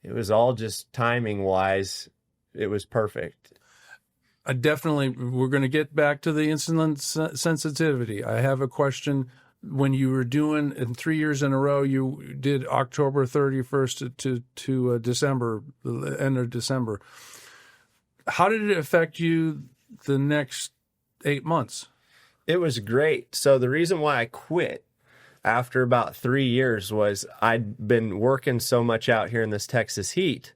S5: it was all just timing wise, it was perfect.
S2: We're going to get back to the insulin sensitivity. I have a question. When you were doing in 3 years in a row, you did October 31st to December, the end of December. How did it affect you the next 8 months?
S5: It was great. So the reason why I quit after about 3 years was I'd been working so much out here in this Texas heat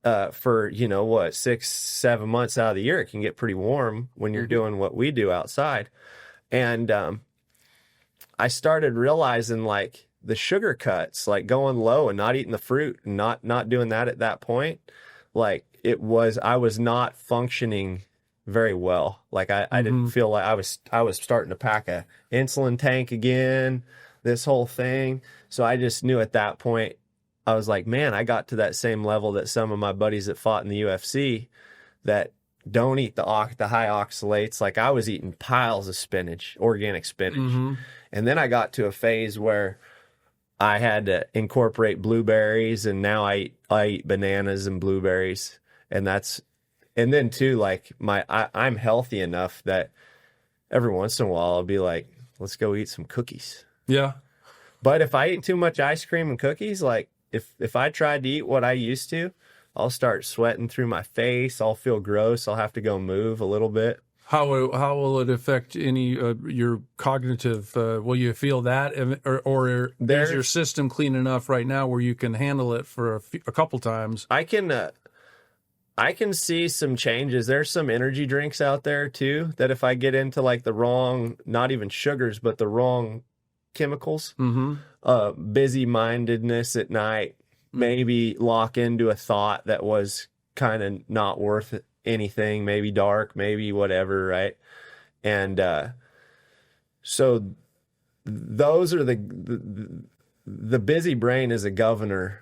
S5: for, 6-7 months out of the year. It can get pretty warm when you're doing what we do outside. And I started realizing like the sugar cuts, like going low and not eating the fruit and not doing that at that point, like I was not functioning very well. Like I didn't feel like I was starting to pack a insulin tank again, this whole thing. So I just knew at that point, I was like, man, I got to that same level that some of my buddies that fought in the UFC that don't eat the high oxalates. Like I was eating piles of spinach, organic spinach.
S2: Mm-hmm.
S5: And then I got to a phase where I had to incorporate blueberries, and now I eat bananas and blueberries. And then too, like I'm healthy enough that every once in a while I'll be like, let's go eat some cookies.
S2: Yeah.
S5: But if I eat too much ice cream and cookies, like if I tried to eat what I used to, I'll start sweating through my face. I'll feel gross. I'll have to go move a little bit.
S2: How will it affect your cognitive? Will you feel that, or is your system clean enough right now where you can handle it for a couple times?
S5: I can see some changes. There's some energy drinks out there too that if I get into like the wrong, not even sugars, but the wrong chemicals, busy-mindedness at night, maybe lock into a thought that was kind of not worth anything, maybe dark, maybe whatever, right? And so those are the busy brain is a governor.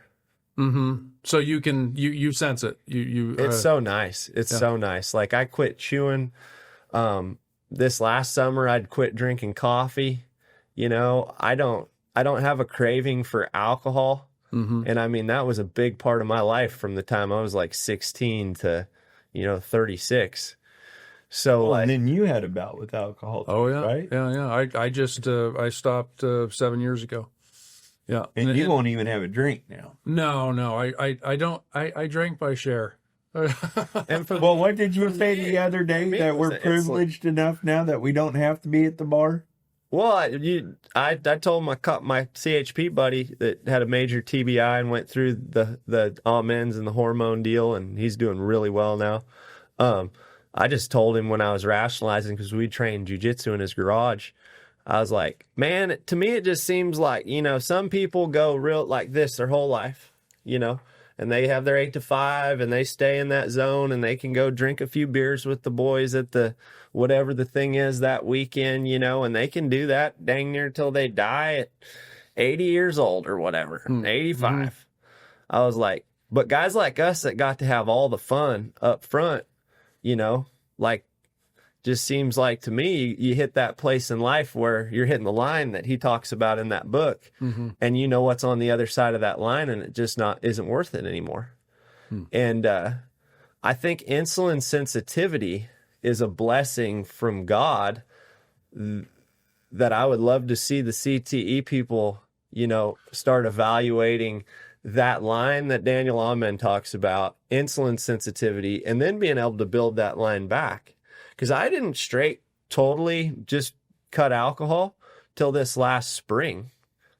S2: Mm-hmm. So you sense it.
S5: It's so nice. It's so nice. Like I quit chewing. This last summer I'd quit drinking coffee. I don't have a craving for alcohol.
S2: Mm-hmm.
S5: And I mean, that was a big part of my life from the time I was like 16 to, 36. So
S3: and then you had a bout with alcohol.
S2: Oh yeah.
S3: Right?
S2: Yeah. I stopped 7 years ago. Yeah.
S3: And you won't even have a drink now.
S2: No. I don't. I drank by share.
S3: Well, what did you say the other day that we're privileged enough now that we don't have to be at the bar?
S5: Well, I told my CHP buddy that had a major TBI and went through the amens and the hormone deal, and he's doing really well now. I just told him when I was rationalizing, because we trained jiu-jitsu in his garage, I was like, man, to me it just seems like, some people go real like this their whole life, and they have their 8 to 5 and they stay in that zone and they can go drink a few beers with the boys at the whatever the thing is that weekend, and they can do that dang near till they die at 80 years old or whatever, 85. Mm-hmm. I was like, but guys like us that got to have all the fun up front, like just seems like to me you hit that place in life where you're hitting the line that he talks about in that book, and you know what's on the other side of that line, and it just isn't worth it anymore. And I think insulin sensitivity is a blessing from God that I would love to see the CTE people, start evaluating that line that Daniel Amen talks about, insulin sensitivity, and then being able to build that line back. Because I didn't totally just cut alcohol till this last spring.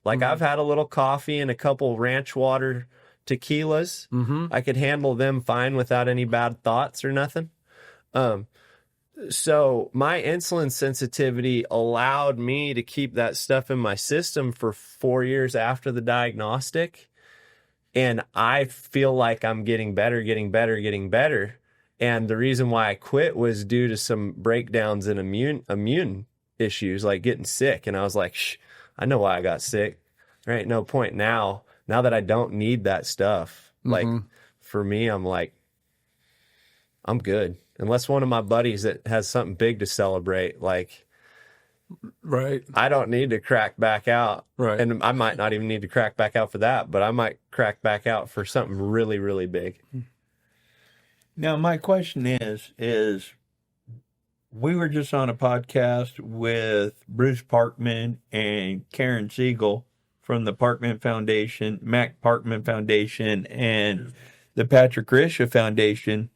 S5: Like I've had a little coffee and a couple ranch water tequilas. I could handle them fine without any bad thoughts or nothing. So my insulin sensitivity allowed me to keep that stuff in my system for 4 years after the diagnostic. And I feel like I'm getting better. And the reason why I quit was due to some breakdowns in immune issues, like getting sick. And I was like, I know why I got sick. There ain't no point now that I don't need that stuff. Like for me, I'm like, I'm good. Unless one of my buddies that has something big to celebrate, like,
S2: Right.
S5: I don't need to crack back out.
S2: Right.
S5: And I might not even need to crack back out for that, but I might crack back out for something really, really big.
S3: Now, my question is we were just on a podcast with Bruce Parkman and Karen Siegel from the Parkman Foundation, Mac Parkman Foundation, and the Patrick Risha Foundation.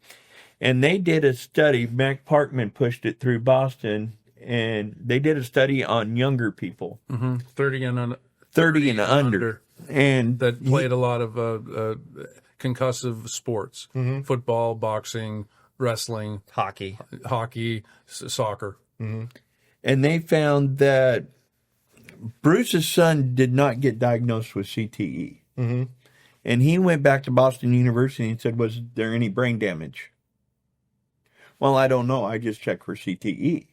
S3: And they did a study. Mac Parkman pushed it through Boston, and they did a study on younger people,
S2: 30 and
S3: 30 and under. And
S2: that played a lot of concussive sports, football, boxing, wrestling,
S5: Hockey.
S2: soccer.
S3: and they found that Bruce's son did not get diagnosed with CTE. And he went back to Boston University and said, was there any brain damage? Well, I don't know. I just checked for CTE.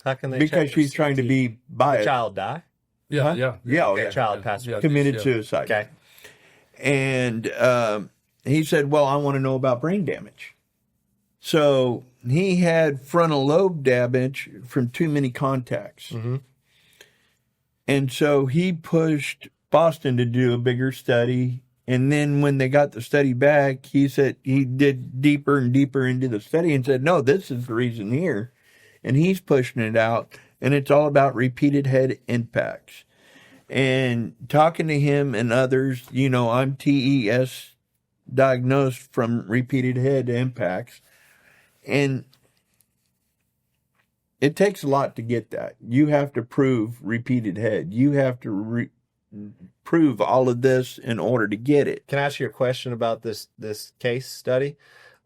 S5: How can they
S3: Because
S5: check
S3: she's trying to be
S5: the
S3: biased.
S5: child die?
S2: Yeah,
S5: The child passed away.
S3: Committed suicide.
S5: Okay.
S3: And he said, well, I want to know about brain damage. So he had frontal lobe damage from too many contacts. And so he pushed Boston to do a bigger study. And then when they got the study back, he said he did deeper and deeper into the study and said, no, this is the reason here. And he's pushing it out. And it's all about repeated head impacts. And talking to him and others, you know, I'm TES diagnosed from repeated head impacts. And it takes a lot to get that. You have to prove repeated head. You have to prove all of this in order to get it.
S5: Can I ask you a question about this case study?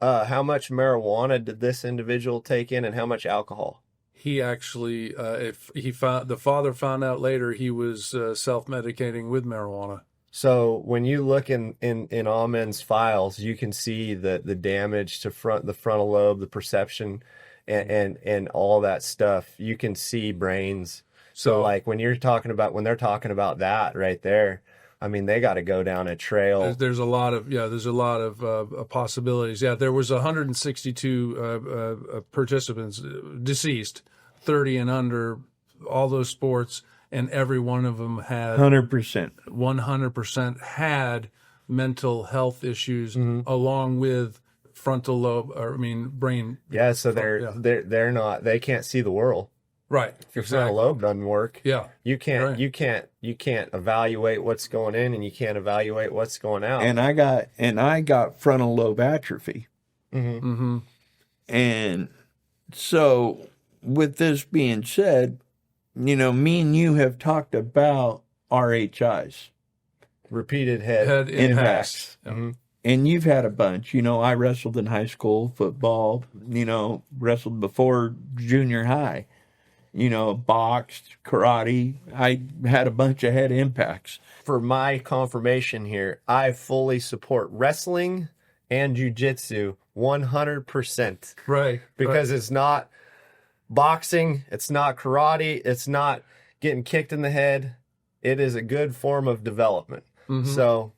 S5: How much marijuana did this individual take in, and how much alcohol?
S2: He actually, the father found out later he was self-medicating with marijuana.
S5: So when you look in Ahmen's files, you can see the damage to the frontal lobe, the perception, and all that stuff. You can see brains. So like when they're talking about that right there, I mean, they got to go down a trail.
S2: There's a lot of possibilities. Yeah, there was 162 participants deceased, 30 and under, all those sports, and every one of them had 100% had mental health issues along with frontal lobe, brain.
S5: Yeah, so they can't see the world.
S2: Right.
S5: If your frontal lobe doesn't work,
S2: Yeah.
S5: you can't
S2: Right.
S5: you can't evaluate what's going in, and you can't evaluate what's going out.
S3: And I got frontal lobe atrophy. And so with this being said, you know, me and you have talked about RHIs.
S5: Repeated head
S3: impacts.
S2: Yeah.
S3: And you've had a bunch. You know, I wrestled in high school, football, you know, wrestled before junior high, you know, boxed, karate. I had a bunch of head impacts.
S5: For my confirmation here, I fully support wrestling and jiu-jitsu 100%.
S2: Right.
S5: Because it's not boxing, it's not karate, it's not getting kicked in the head. It is a good form of development. So,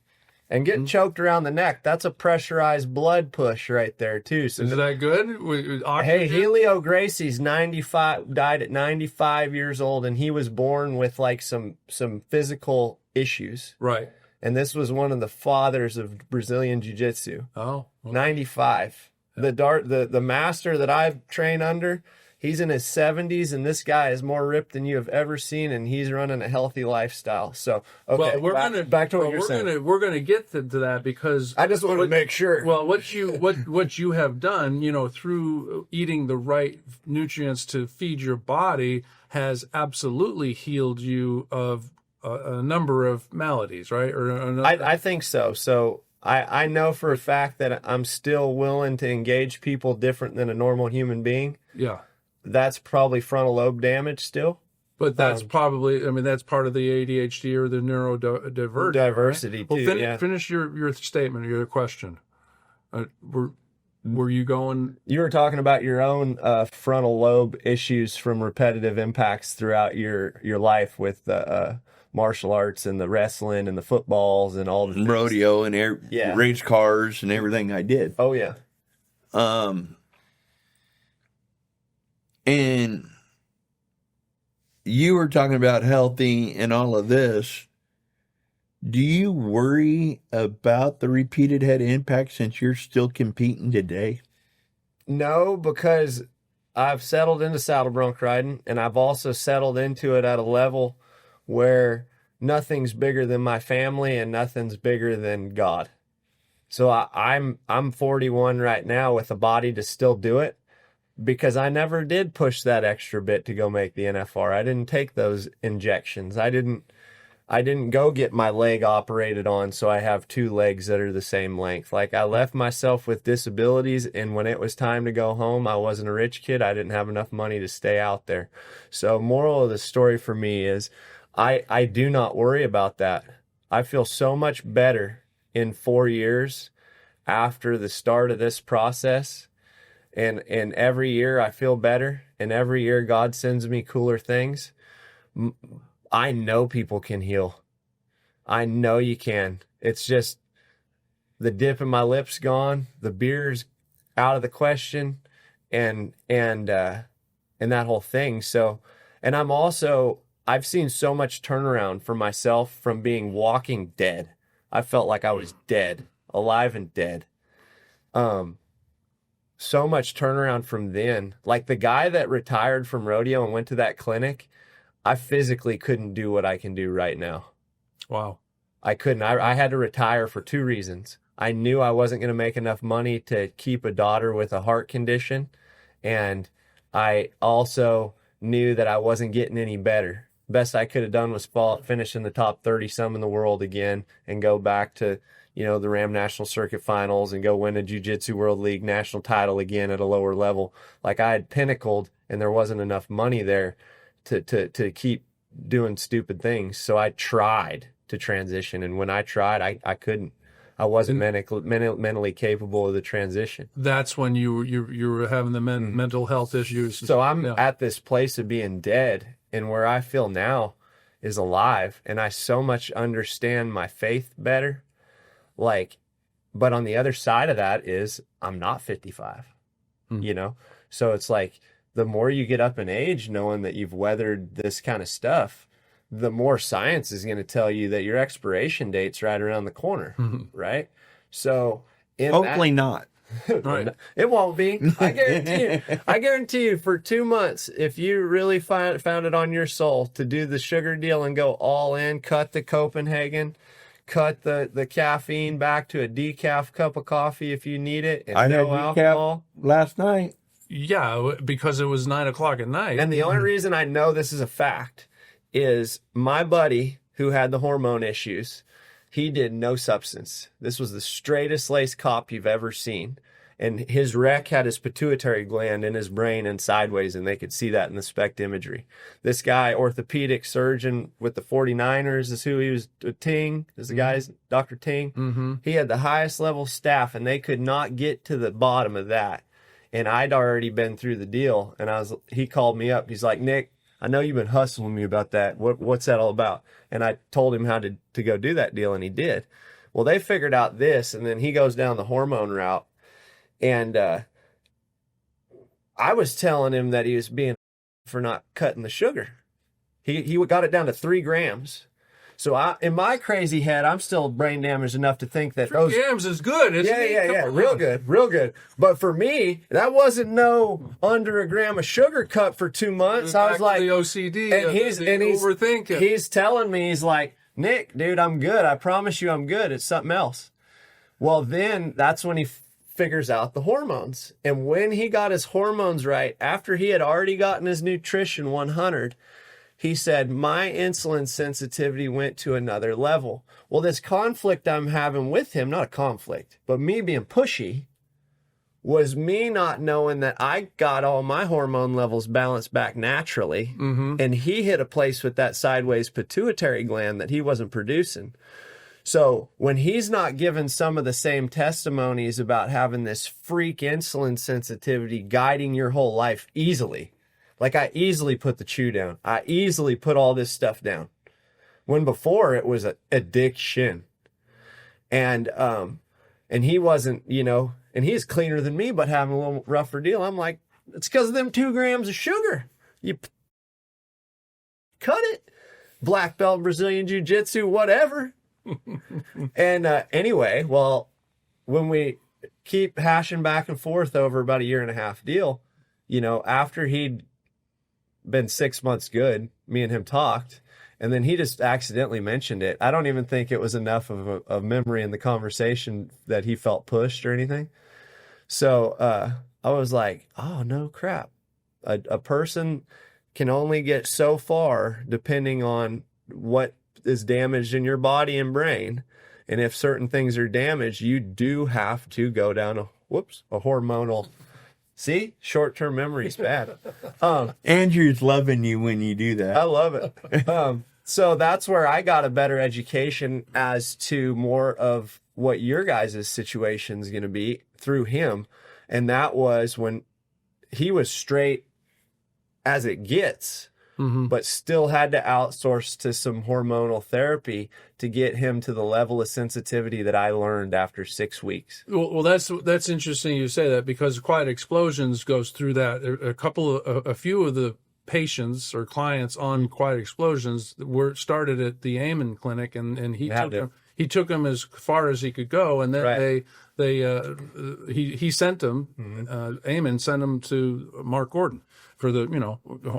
S5: and getting choked around the neck, that's a pressurized blood push right there too. So
S2: Is that good?
S5: hey, Helio Gracie's 95, died at 95 years old, and he was born with like some physical issues.
S2: Right.
S5: And this was one of the fathers of Brazilian Jiu-Jitsu.
S2: Oh.
S5: 95. The master that I've trained under, He's in his 70s, and this guy is more ripped than you have ever seen, and he's running a healthy lifestyle. So, okay, back to what you're saying.
S2: We're gonna get to that because
S5: I just wanted to make sure.
S2: Well, what you have done, through eating the right nutrients to feed your body, has absolutely healed you of a number of maladies, right?
S5: I think so. So I know for a fact that I'm still willing to engage people different than a normal human being.
S2: Yeah.
S5: That's probably frontal lobe damage still.
S2: But that's probably, that's part of the ADHD or the neurodivergent.
S5: Diversity,
S2: right?
S5: too,
S2: Well, finish your statement, your question. Were you going?
S5: You were talking about your own frontal lobe issues from repetitive impacts throughout your life with the martial arts and the wrestling and the footballs and all the
S3: rodeo and race cars and everything I did.
S5: Oh, yeah.
S3: And you were talking about healthy and all of this. Do you worry about the repeated head impact since you're still competing today?
S5: No, because I've settled into saddle bronc riding, and I've also settled into it at a level where nothing's bigger than my family and nothing's bigger than God. So I'm 41 right now with a body to still do it, because I never did push that extra bit to go make the NFR. I didn't take those injections. I didn't go get my leg operated on so I have two legs that are the same length. Like, I left myself with disabilities, and when it was time to go home, I wasn't a rich kid. I didn't have enough money to stay out there. So moral of the story for me is I do not worry about that. I feel so much better in 4 years after the start of this process. And every year I feel better, and every year God sends me cooler things. I know people can heal. I know you can. It's just the dip in my lips gone, the beer's out of the question, and that whole thing. So, and I've seen so much turnaround for myself from being walking dead. I felt like I was dead, alive and dead. So much turnaround from then. Like, the guy that retired from rodeo and went to that clinic, I physically couldn't do what I can do right now.
S2: Wow.
S5: I couldn't. I had to retire for two reasons. I knew I wasn't going to make enough money to keep a daughter with a heart condition. And I also knew that I wasn't getting any better. Best I could have done was finish in the top 30 some in the world again and go back to, the Ram National Circuit Finals and go win a Jiu-Jitsu World League national title again at a lower level. Like, I had pinnacled, and there wasn't enough money there to keep doing stupid things. So I tried to transition, and when I tried, I couldn't. I wasn't mentally capable of the transition.
S2: That's when you were having the mental health issues.
S5: So I'm at this place of being dead, and where I feel now is alive, and I so much understand my faith better. But on the other side of that is I'm not 55, So it's like, the more you get up in age, knowing that you've weathered this kind of stuff, the more science is going to tell you that your expiration date's right around the corner, right? So
S3: hopefully not.
S2: Right.
S5: It won't be. I guarantee you for 2 months, if you really found it on your soul to do the sugar deal and go all in, cut the Copenhagen, cut the caffeine back to a decaf cup of coffee if you need it, and
S3: I
S5: no
S3: had
S5: alcohol.
S3: Last night.
S2: Yeah, because it was 9:00 at night.
S5: And the only reason I know this is a fact is my buddy who had the hormone issues, he did no substance. This was the straightest laced cop you've ever seen. And his wreck had his pituitary gland in his brain and sideways, and they could see that in the SPECT imagery. This guy, orthopedic surgeon with the 49ers, is who he was. Ting is the guy's Dr. Ting.
S2: Mm-hmm.
S5: He had the highest level staff, and they could not get to the bottom of that. And I'd already been through the deal, and he called me up. He's like, Nick, I know you've been hustling me about that. What's that all about? And I told him how to go do that deal, and he did. Well, they figured out this, and then he goes down the hormone route. And I was telling him that he was being for not cutting the sugar. He got it down to 3 grams. So in my crazy head, I'm still brain damaged enough to think that
S2: 3 grams is good, isn't it?
S5: yeah, real good. But for me, that wasn't no under a gram of sugar cut for 2 months. I was like,
S2: the OCD,
S5: and he's
S2: overthinking.
S5: He's telling me, he's like, Nick, dude, I'm good. I promise you, I'm good. It's something else. Well, then that's when he figures out the hormones. And when he got his hormones right, after he had already gotten his nutrition 100, he said, my insulin sensitivity went to another level. Well, this conflict I'm having with him, not a conflict, but me being pushy, was me not knowing that I got all my hormone levels balanced back naturally. And he hit a place with that sideways pituitary gland that he wasn't producing. So when he's not given some of the same testimonies about having this freak insulin sensitivity guiding your whole life easily, like I easily put the chew down. I easily put all this stuff down. When before it was an addiction. And he wasn't, and he's cleaner than me, but having a little rougher deal. I'm like, it's because of them 2 grams of sugar. You cut it. Black belt, Brazilian Jiu-Jitsu, whatever. And anyway, well, when we keep hashing back and forth over about a 1.5 year deal, after he'd been 6 months good, me and him talked, and then he just accidentally mentioned it. I don't even think it was enough of a memory in the conversation that he felt pushed or anything. So I was like, oh, no crap. A person can only get so far depending on what is damaged in your body and brain. And if certain things are damaged, you do have to go down a hormonal. See, short-term memory is bad.
S3: Andrew's loving you when you do that.
S5: I love it. So that's where I got a better education as to more of what your guys' situation is going to be through him. And that was when he was straight as it gets, but still had to outsource to some hormonal therapy to get him to the level of sensitivity that I learned after 6 weeks.
S2: Well, that's interesting you say that, because Quiet Explosions goes through that. A few of the patients or clients on Quiet Explosions were started at the Amen Clinic, and he took them as far as he could go, and then he sent them. Amen sent them to Mark Gordon for the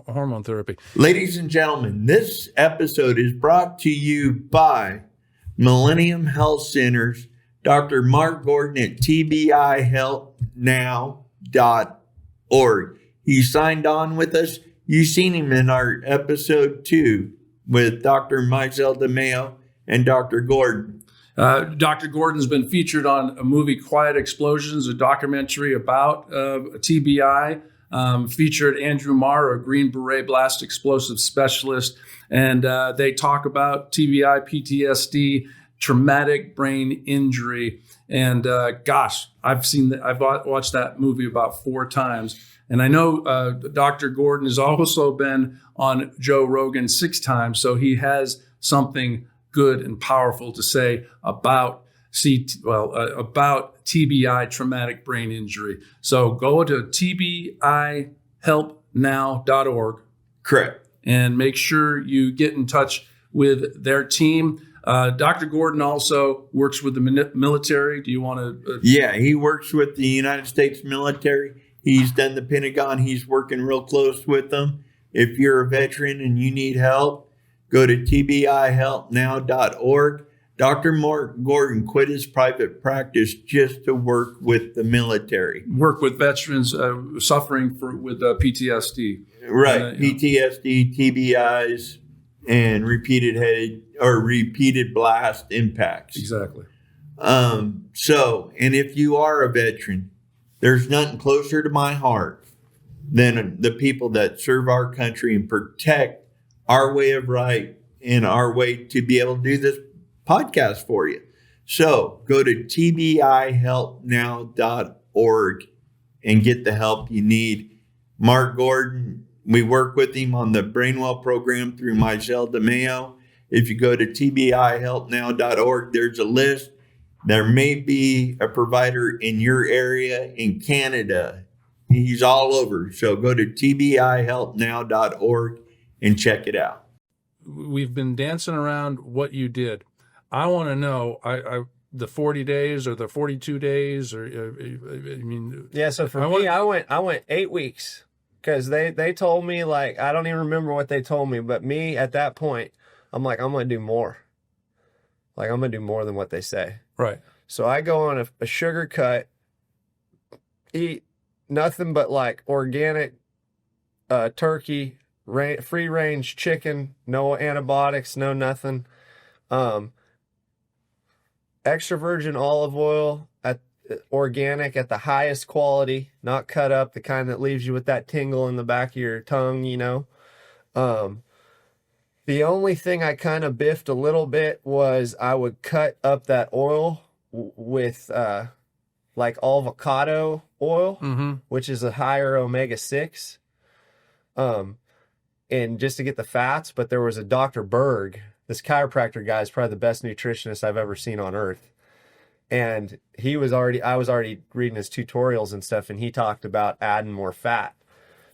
S2: hormone therapy.
S3: Ladies and gentlemen, this episode is brought to you by Millennium Health Centers, Dr. Mark Gordon at tbihealthnow.org. He signed on with us. You've seen him in our episode 2 with Dr. Mizell DeMeo and Dr. Gordon.
S2: Dr. Gordon's been featured on a movie, Quiet Explosions, a documentary about TBI. Featured Andrew Marr, a Green Beret blast explosive specialist, and they talk about TBI, PTSD, traumatic brain injury, and I've watched that movie about 4 times, and I know Dr. Gordon has also been on Joe Rogan 6 times, so he has something good and powerful to say about TBI, traumatic brain injury. So go to tbihelpnow.org.
S3: Correct.
S2: And make sure you get in touch with their team. Dr. Gordon also works with the military. Do you want to?
S3: Yeah, he works with the United States military. He's done the Pentagon. He's working real close with them. If you're a veteran and you need help, go to tbihelpnow.org. Dr. Mark Gordon quit his private practice just to work with the military.
S2: Work with veterans suffering with PTSD.
S3: Right, PTSD, TBIs, and repeated blast impacts.
S2: Exactly.
S3: And if you are a veteran, there's nothing closer to my heart than the people that serve our country and protect our way of right and our way to be able to do this podcast for you. So go to tbihelpnow.org and get the help you need. Mark Gordon, we work with him on the Brainwell program through Mizell DeMeo. If you go to tbihelpnow.org, there's a list. There may be a provider in your area in Canada. He's all over. So go to tbihelpnow.org and check it out.
S2: we've been dancing around what you did. I want to know, the 40 days or the 42 days, or I mean,
S5: Yeah, so for me, I went 8 weeks because they told me, like, I don't even remember what they told me, but me at that point, I'm like, I'm gonna do more. Like, I'm gonna do more than what they say.
S2: right.
S5: So I go on a sugar cut, eat nothing but like organic turkey, free range chicken, no antibiotics, no nothing. Extra virgin olive oil, organic at the highest quality, not cut up, the kind that leaves you with that tingle in the back of your tongue, you know. The only thing I kind of biffed a little bit was I would cut up that oil with like avocado oil, which is a higher omega-6, and just to get the fats. But there was a Dr. Berg, this chiropractor guy is probably the best nutritionist I've ever seen on earth. And I was already reading his tutorials and stuff, and he talked about adding more fat.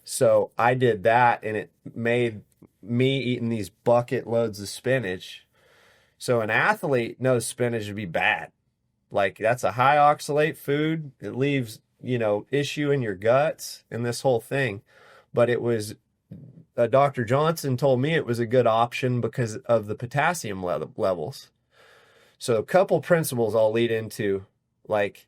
S5: So I did that, and it made me eating these bucket loads of spinach. So an athlete knows spinach would be bad. Like, that's a high oxalate food. It leaves, issue in your guts and this whole thing. But it was, Dr. Johnson told me it was a good option because of the potassium levels. So a couple principles I'll lead into, like,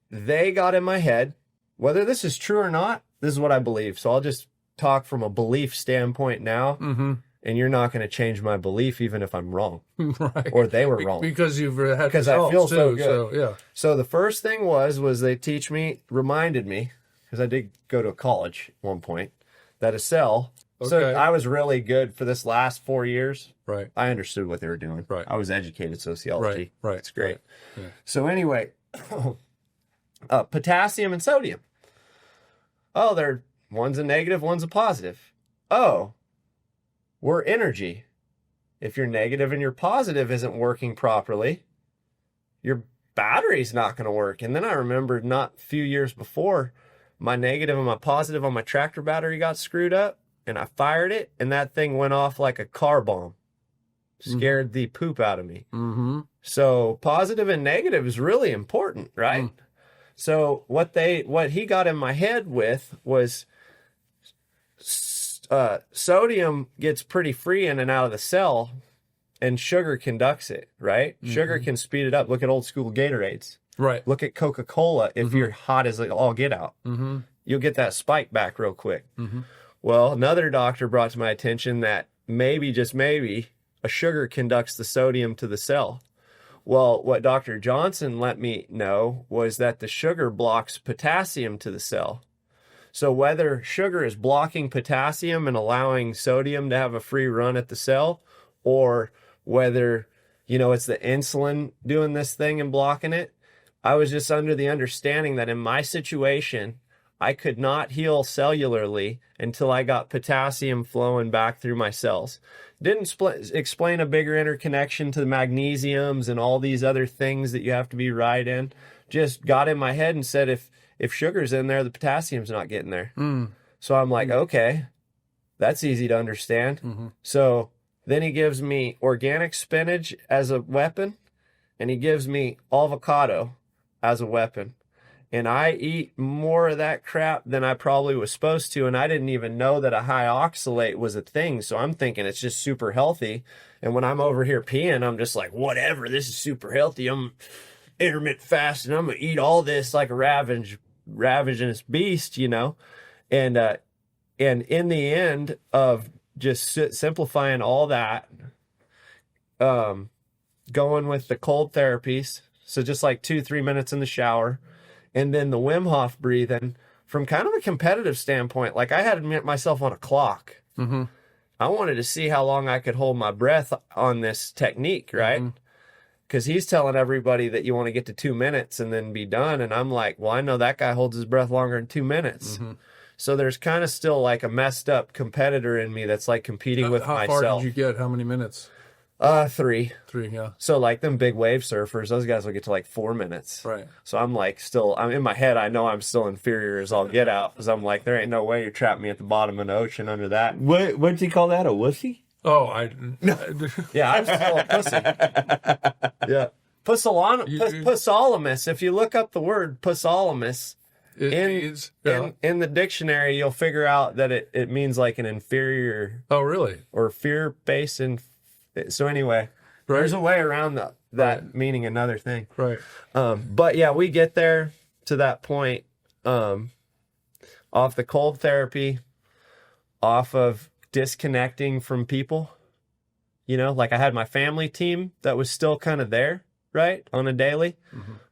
S5: they got in my head, whether this is true or not, this is what I believe. So I'll just talk from a belief standpoint now, and you're not going to change my belief even if I'm wrong,
S2: Right.
S5: or they were wrong.
S2: Because you've had
S5: Because I feel
S2: results,
S5: so
S2: too,
S5: good.
S2: So, yeah.
S5: So the first thing was they reminded me, because I did go to college at one point, that a cell. So
S2: Okay.
S5: I was really good for this last 4 years.
S2: Right.
S5: I understood what they were doing.
S2: Right.
S5: I was educated sociology.
S2: Right.
S5: It's great.
S2: Yeah.
S5: So anyway, potassium and sodium. Oh, one's a negative, one's a positive. Oh, we're energy. If your negative and your positive isn't working properly, your battery's not going to work. And then I remembered not a few years before, my negative and my positive on my tractor battery got screwed up, and I fired it, and that thing went off like a car bomb. Scared the poop out of me.
S2: Mm-hmm.
S5: So positive and negative is really important, right? So what he got in my head with was sodium gets pretty free in and out of the cell, and sugar conducts it, right? Sugar can speed it up. Look at old school Gatorades.
S2: Right.
S5: Look at Coca-Cola. If you're hot as all get out, you'll get that spike back real quick. Well, another doctor brought to my attention that maybe, just maybe, a sugar conducts the sodium to the cell. Well, what Dr. Johnson let me know was that the sugar blocks potassium to the cell. So whether sugar is blocking potassium and allowing sodium to have a free run at the cell, or whether, it's the insulin doing this thing and blocking it, I was just under the understanding that in my situation, I could not heal cellularly until I got potassium flowing back through my cells. Didn't explain a bigger interconnection to the magnesiums and all these other things that you have to be right in. Just got in my head and said, if sugar's in there, the potassium's not getting there. So I'm like, okay, that's easy to understand. So then he gives me organic spinach as a weapon, and he gives me avocado as a weapon. And I eat more of that crap than I probably was supposed to. And I didn't even know that a high oxalate was a thing. So I'm thinking it's just super healthy. And when I'm over here peeing, I'm just like, whatever, this is super healthy. I'm intermittent fasting. I'm going to eat all this like a ravenous beast, And in the end of just simplifying all that, going with the cold therapies. So just like 2-3 minutes in the shower. And then the Wim Hof breathing from kind of a competitive standpoint. Like, I had myself on a clock. I wanted to see how long I could hold my breath on this technique, right? Because he's telling everybody that you want to get to 2 minutes and then be done. And I'm like, well, I know that guy holds his breath longer than 2 minutes. So there's kind of still like a messed up competitor in me that's like competing with
S2: How
S5: myself.
S2: far did you get? How many minutes?
S5: 3.
S2: 3, yeah.
S5: So like them big wave surfers, those guys will get to like 4 minutes.
S2: Right.
S5: So I'm like I'm in my head, I know I'm still inferior as all get out, because I'm like, there ain't no way you're trapping me at the bottom of the ocean under that.
S3: What's he call that? A wussy?
S2: Oh,
S5: Yeah, I'm still a pussy. Yeah. Pussolamus. If you look up the word pussolamus in the dictionary, you'll figure out that it means like an inferior
S2: Oh, really?
S5: or fear-based. So anyway,
S2: Right.
S5: there's a way around that meaning another thing.
S2: Right.
S5: But yeah, we get there to that point off the cold therapy, off of disconnecting from people. You know, like I had my family team that was still kind of there, right, on a daily,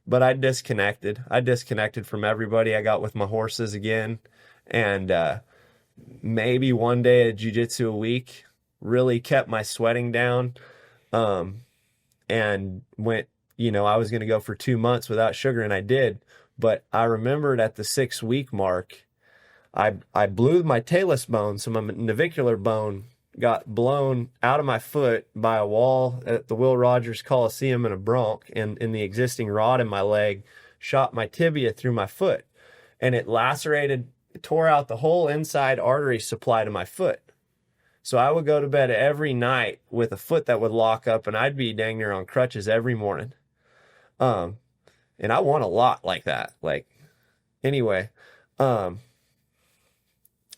S5: but I disconnected. I disconnected from everybody. I got with my horses again, and maybe one day of jiu-jitsu a week really kept my sweating down, and went, you know, I was going to go for 2 months without sugar, and I did. But I remembered at the 6-week mark, I blew my talus bone, so my navicular bone got blown out of my foot by a wall at the Will Rogers Coliseum in a Bronc, and in the existing rod in my leg, shot my tibia through my foot, and it lacerated, tore out the whole inside artery supply to my foot. So I would go to bed every night with a foot that would lock up, and I'd be dang near on crutches every morning. And I won a lot like that. Like, anyway,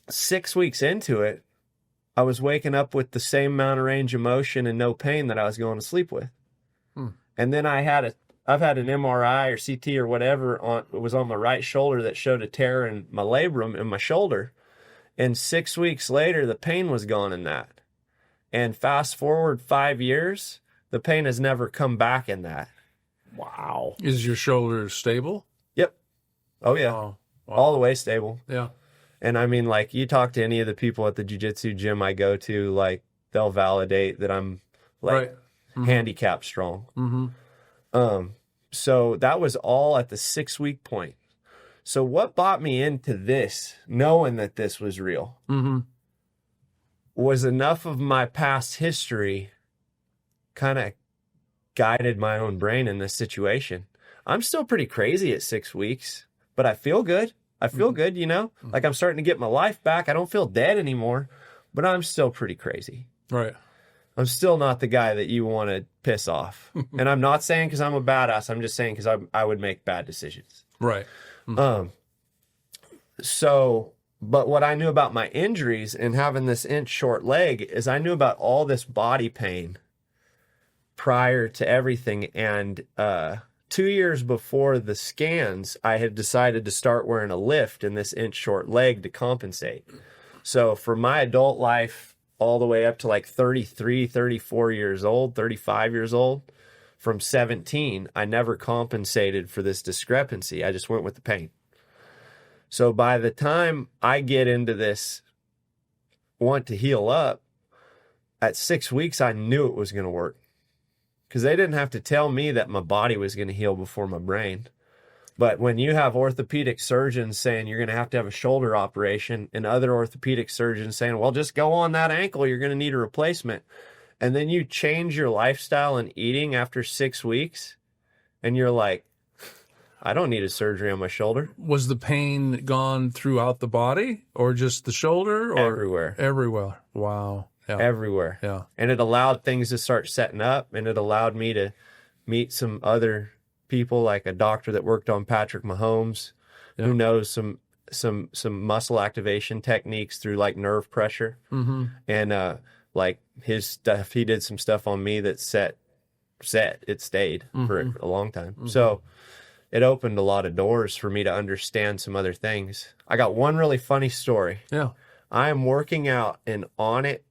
S5: 6 weeks into it, I was waking up with the same amount of range of motion and no pain that I was going to sleep with. And then I've had an MRI or CT or whatever it was on my right shoulder that showed a tear in my labrum in my shoulder. And 6 weeks later, the pain was gone in that. And fast forward 5 years, the pain has never come back in that.
S2: Wow. Is your shoulder stable?
S5: Yep. Oh, yeah.
S2: Oh, wow.
S5: All the way stable.
S2: Yeah.
S5: And I mean, like, you talk to any of the people at the jiu-jitsu gym I go to, like, they'll validate that I'm, like, handicapped strong. So that was all at the 6-week point. So what brought me into this, knowing that this was real, was enough of my past history kind of guided my own brain in this situation. I'm still pretty crazy at 6 weeks, but I feel good. I feel good, you know? Like, I'm starting to get my life back. I don't feel dead anymore, but I'm still pretty crazy.
S2: Right.
S5: I'm still not the guy that you want to piss off. And I'm not saying because I'm a badass. I'm just saying because I would make bad decisions.
S2: Right.
S5: So, but what I knew about my injuries and having this inch short leg is I knew about all this body pain prior to everything. And 2 years before the scans, I had decided to start wearing a lift in this inch short leg to compensate. So for my adult life, all the way up to like 33, 34 years old, 35 years old, from 17, I never compensated for this discrepancy. I just went with the pain. So by the time I get into this, want to heal up, at 6 weeks, I knew it was going to work. Because they didn't have to tell me that my body was going to heal before my brain. But when you have orthopedic surgeons saying you're going to have a shoulder operation, and other orthopedic surgeons saying, well, just go on that ankle, you're going to need a replacement. And then you change your lifestyle and eating after 6 weeks, and you're like, I don't need a surgery on my shoulder.
S2: Was the pain gone throughout the body or just the shoulder? Or
S5: Everywhere.
S2: Everywhere. Wow. Yeah.
S5: Everywhere.
S2: Yeah.
S5: And it allowed things to start setting up, and it allowed me to meet some other people, like a doctor that worked on Patrick Mahomes, who knows some muscle activation techniques through like nerve pressure. And like his stuff, he did some stuff on me that it stayed for a long time. So it opened a lot of doors for me to understand some other things. I got one really funny story.
S2: Yeah.
S5: I am working out in Onnit,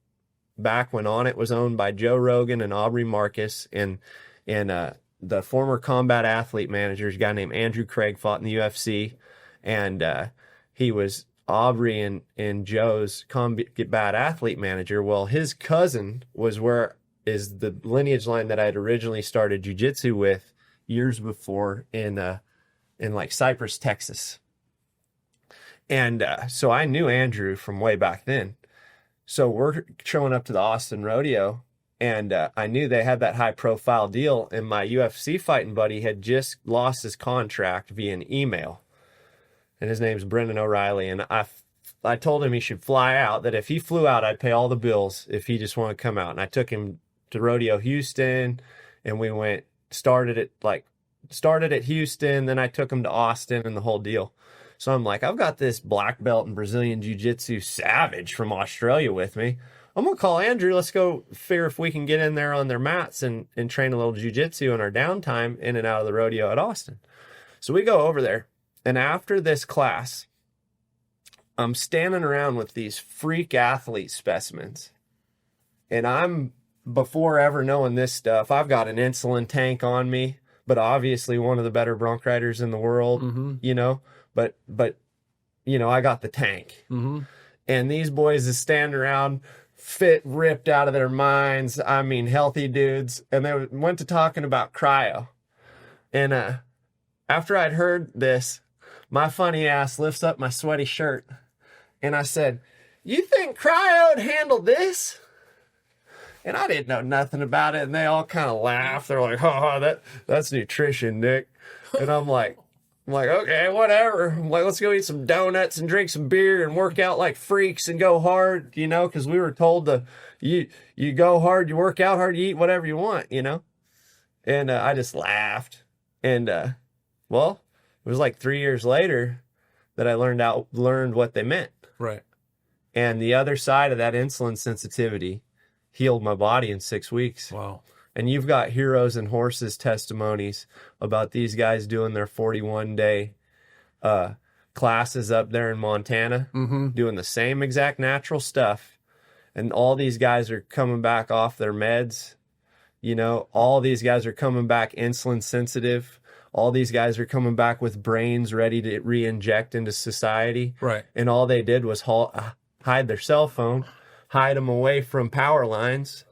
S5: back when Onnit was owned by Joe Rogan and Aubrey Marcus, and the former combat athlete manager, a guy named Andrew Craig, fought in the UFC, and he was Aubrey and Joe's combat athlete manager. Well, his cousin is the lineage line that I had originally started jiu-jitsu with years before in like Cypress, Texas. And so I knew Andrew from way back then. So we're showing up to the Austin Rodeo, and I knew they had that high-profile deal, and my UFC fighting buddy had just lost his contract via an email, and his name's Brendan O'Reilly, and I I told him he should fly out, that if he flew out, I'd pay all the bills if he just wanted to come out. And I took him to Rodeo Houston, and we started at Houston, then I took him to Austin and the whole deal. So I'm like, I've got this black belt in Brazilian Jiu-Jitsu savage from Australia with me. I'm going to call Andrew. Let's go figure if we can get in there on their mats and train a little jiu-jitsu in our downtime in and out of the rodeo at Austin. So we go over there. And after this class, I'm standing around with these freak athlete specimens. And before ever knowing this stuff, I've got an insulin tank on me, but obviously one of the better bronc riders in the world, you know, but, you know, I got the tank. And these boys is standing around fit, ripped out of their minds. I mean, healthy dudes. And they went to talking about cryo. And after I'd heard this, my funny ass lifts up my sweaty shirt. And I said, "You think cryo would handle this?" And I didn't know nothing about it. And they all kind of laughed. They're like, "Oh, that's nutrition, Nick." And I'm like, okay, whatever. I'm like, let's go eat some donuts and drink some beer and work out like freaks and go hard, you know, because we were told you go hard, you work out hard, you eat whatever you want, you know. And I just laughed. And, well, it was like 3 years later that I learned what they meant.
S2: Right.
S5: And the other side of that insulin sensitivity healed my body in 6 weeks.
S2: Wow.
S5: And you've got Heroes and Horses testimonies about these guys doing their 41-day classes up there in Montana, doing the same exact natural stuff. And all these guys are coming back off their meds. You know, all these guys are coming back insulin sensitive. All these guys are coming back with brains ready to re-inject into society.
S2: Right.
S5: And all they did was hide their cell phone, hide them away from power lines,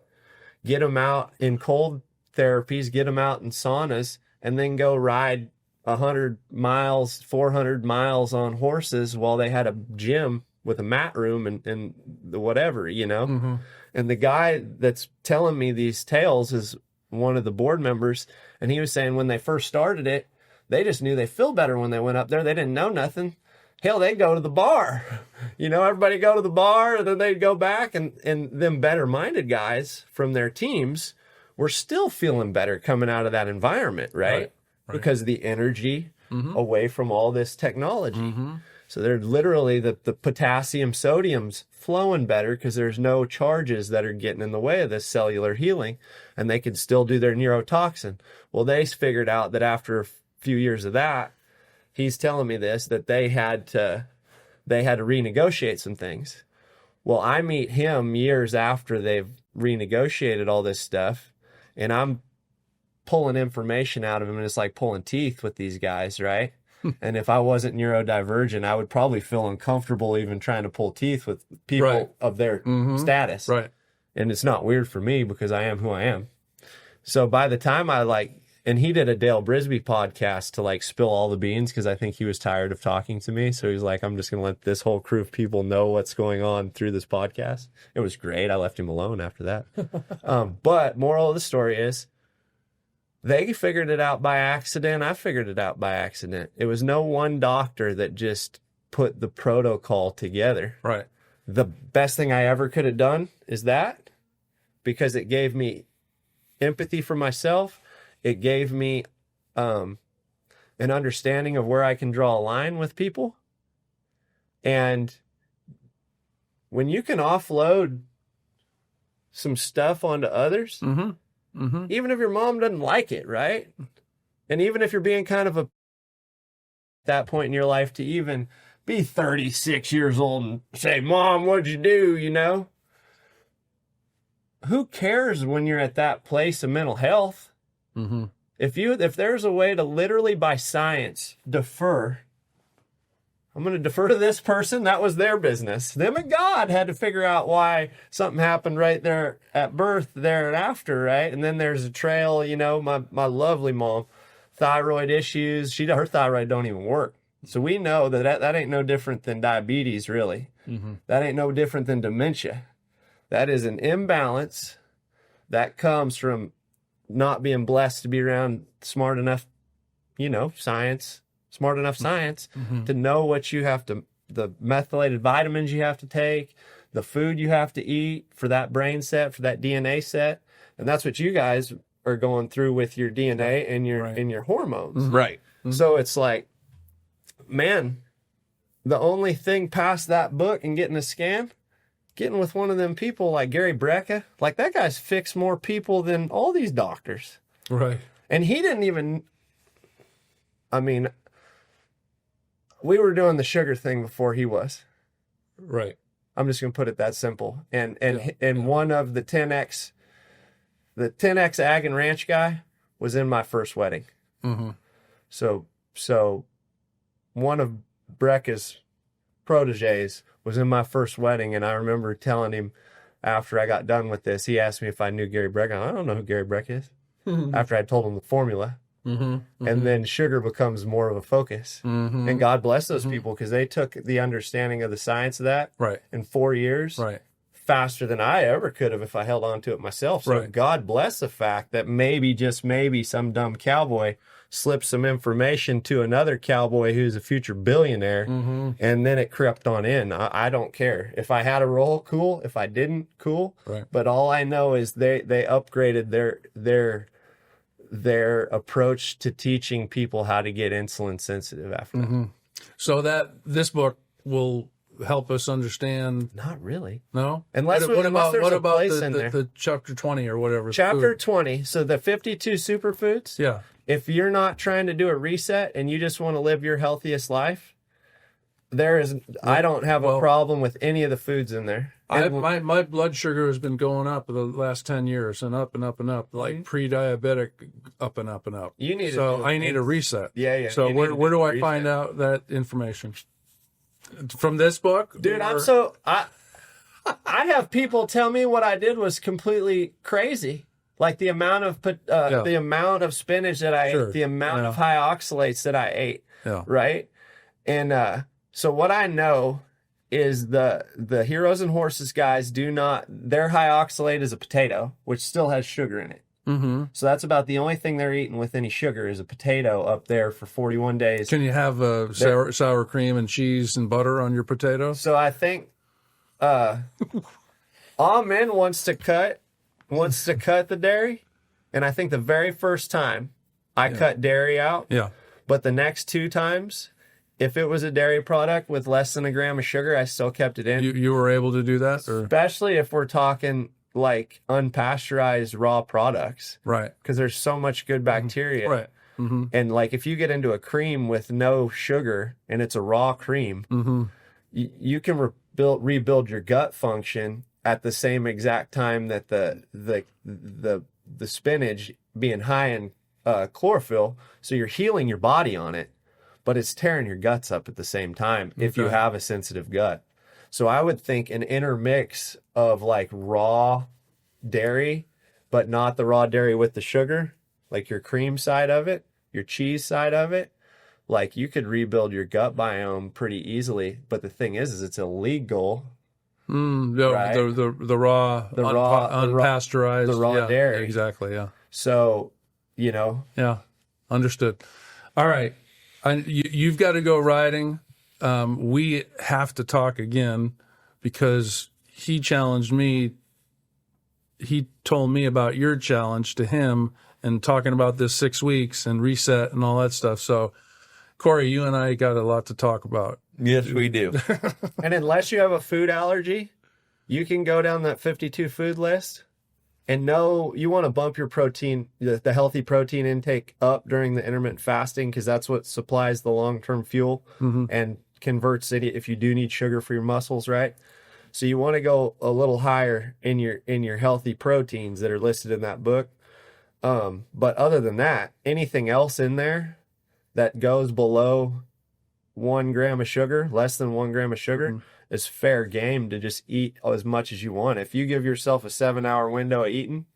S5: get them out in cold therapies, get them out in saunas, and then go ride 100 miles, 400 miles on horses while they had a gym with a mat room and the whatever, you know? And the guy that's telling me these tales is one of the board members, and he was saying when they first started it, they just knew they feel better when they went up there. They didn't know nothing. Hell, they'd go to the bar. You know, everybody go to the bar, and then they'd go back, and them better-minded guys from their teams were still feeling better coming out of that environment, right? Because of the energy away from all this technology. So they're literally, the potassium, sodium's flowing better because there's no charges that are getting in the way of this cellular healing, and they can still do their neurotoxin. Well, they figured out that after a few years of that, he's telling me this, that they had to renegotiate some things. Well, I meet him years after they've renegotiated all this stuff, and I'm pulling information out of him, and it's like pulling teeth with these guys, right? And if I wasn't neurodivergent, I would probably feel uncomfortable even trying to pull teeth with people of their status.
S2: Right.
S5: And it's not weird for me because I am who I am. So by the time and he did a Dale Brisby podcast to like spill all the beans because I think he was tired of talking to me. So he's like, I'm just going to let this whole crew of people know what's going on through this podcast. It was great. I left him alone after that. But moral of the story is, they figured it out by accident. I figured it out by accident. It was no one doctor that just put the protocol together.
S2: Right.
S5: The best thing I ever could have done is that, because it gave me empathy for myself. It gave me an understanding of where I can draw a line with people. And when you can offload some stuff onto others, even if your mom doesn't like it, right? And even if you're being kind of at that point in your life to even be 36 years old and say, "Mom, what'd you do?" You know? Who cares when you're at that place of mental health? If there's a way to literally by science defer, I'm going to defer to this person. That was their business. Them and God had to figure out why something happened right there at birth, there and after, right? And then there's a trail, you know, my lovely mom, thyroid issues. Her thyroid don't even work. So we know that ain't no different than diabetes, really. That ain't no different than dementia. That is an imbalance that comes from not being blessed to be around smart enough science to know what you have to the methylated vitamins you have to take, the food you have to eat for that brain set, for that DNA set. And that's what you guys are going through with your DNA and your hormones.
S1: Right.
S5: So it's like, man, the only thing past that book and getting a scan, getting with one of them people like Gary Brecka, like that guy's fixed more people than all these doctors.
S2: Right.
S5: And he didn't even, I mean, we were doing the sugar thing before he was.
S2: Right.
S5: I'm just going to put it that simple. And one of the 10X Ag and Ranch guy was in my first wedding.
S2: Mm-hmm.
S5: So one of Brecka's proteges was in my first wedding, and I remember telling him after I got done with this, he asked me if I knew Gary Brecka. I don't know who Gary Brecka is. After I told him the formula. And then sugar becomes more of a focus. And God bless those people, because they took the understanding of the science of that in 4 years faster than I ever could have if I held on to it myself. So God bless the fact that maybe, just maybe, some dumb cowboy slipped some information to another cowboy who's a future billionaire, and then it crept on in. I don't care. If I had a role, cool. If I didn't, cool. But all I know is they upgraded their approach to teaching people how to get insulin sensitive after that.
S2: So that this book will help us understand.
S5: Not really.
S2: No?
S5: Unless
S2: what about
S5: there's a place in
S2: the,
S5: there.
S2: the chapter 20 or whatever?
S5: Chapter
S2: food?
S5: 20. So the 52 superfoods.
S2: Yeah.
S5: If you're not trying to do a reset and you just want to live your healthiest life, I don't have a problem with any of the foods in there.
S2: My blood sugar has been going up the last 10 years and up and up and up, like pre-diabetic, up and up and up.
S5: You need
S2: I need a reset.
S5: Yeah.
S2: So where do I find out that information? From this book?
S5: Dude, I have people tell me what I did was completely crazy. Like the amount of spinach that I ate, the amount of high oxalates that I ate, right? And so what I know is the Heroes and Horses guys their high oxalate is a potato, which still has sugar in it. So that's about the only thing they're eating with any sugar is a potato up there for 41 days.
S2: Can you have sour cream and cheese and butter on your potato?
S5: So I think Amen wants to cut the dairy, and I think the very first time I cut dairy out, but the next 2 times, if it was a dairy product with less than a gram of sugar, I still kept it in.
S2: You were able to do that? Or?
S5: Especially if we're talking like unpasteurized raw products.
S2: Right.
S5: Because there's so much good bacteria.
S2: Right.
S5: And like if you get into a cream with no sugar and it's a raw cream, you can rebuild your gut function at the same exact time that the spinach being high in chlorophyll. So you're healing your body on it, but it's tearing your guts up at the same time if you have a sensitive gut. So I would think an intermix of like raw dairy, but not the raw dairy with the sugar, like your cream side of it, your cheese side of it, like you could rebuild your gut biome pretty easily. But the thing is it's illegal. Right?
S2: The raw, unpasteurized,
S5: the raw dairy.
S2: Exactly. Yeah.
S5: So,
S2: Yeah. Understood. All right. You've got to go riding. We have to talk again because he challenged me. He told me about your challenge to him and talking about this 6 weeks and reset and all that stuff. So, Corey, you and I got a lot to talk about.
S3: Yes, we do.
S5: And unless you have a food allergy, you can go down that 52 food list and know you want to bump your protein, the healthy protein intake up during the intermittent fasting, because that's what supplies the long-term fuel and converts it if you do need sugar for your muscles, right? So you want to go a little higher in your healthy proteins that are listed in that book. But other than that, anything else in there that goes below 1 gram of sugar, less than 1 gram of sugar, is fair game to just eat as much as you want. If you give yourself a 7-hour window of eating,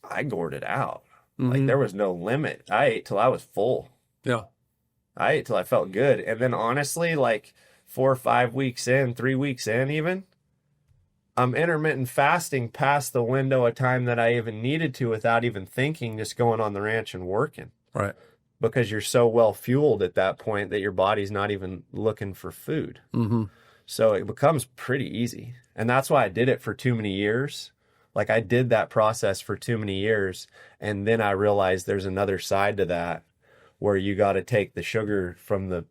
S5: I gored it out. Like there was no limit. I ate till I was full.
S2: Yeah.
S5: I ate till I felt good. And then honestly, like 4 or 5 weeks in, 3 weeks in even, I'm intermittent fasting past the window of time that I even needed to without even thinking, just going on the ranch and working.
S2: Right.
S5: because you're so well fueled at that point that your body's not even looking for food.
S2: Mm-hmm.
S5: So it becomes pretty easy. And that's why I did it for too many years. Like I did that process for too many years. And then I realized there's another side to that where you got to take the sugar from the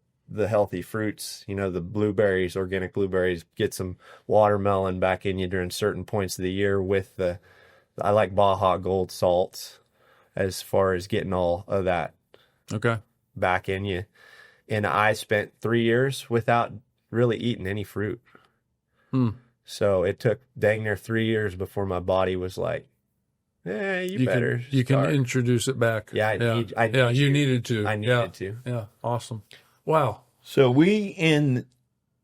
S5: healthy fruits, you know, the blueberries, organic blueberries, get some watermelon back in you during certain points of the year with I like Baja Gold salts as far as getting all of that
S2: Okay.
S5: back in you. And I spent 3 years without really eating any fruit. So it took dang near 3 years before my body was like, you better
S2: can
S5: start.
S2: introduce it back.
S5: Yeah,
S2: you needed to.
S5: I needed to.
S2: Yeah, awesome. Wow.
S3: So we end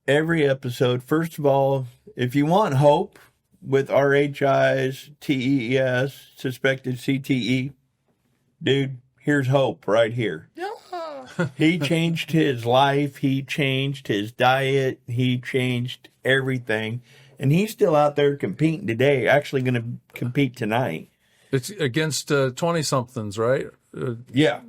S3: every episode. First of all, if you want hope with RHIs, TES, suspected CTE, dude, here's hope right here. He changed his life. He changed his diet. He changed everything. And he's still out there competing today, actually going to compete tonight.
S2: It's against 20-somethings, right?
S3: Yeah.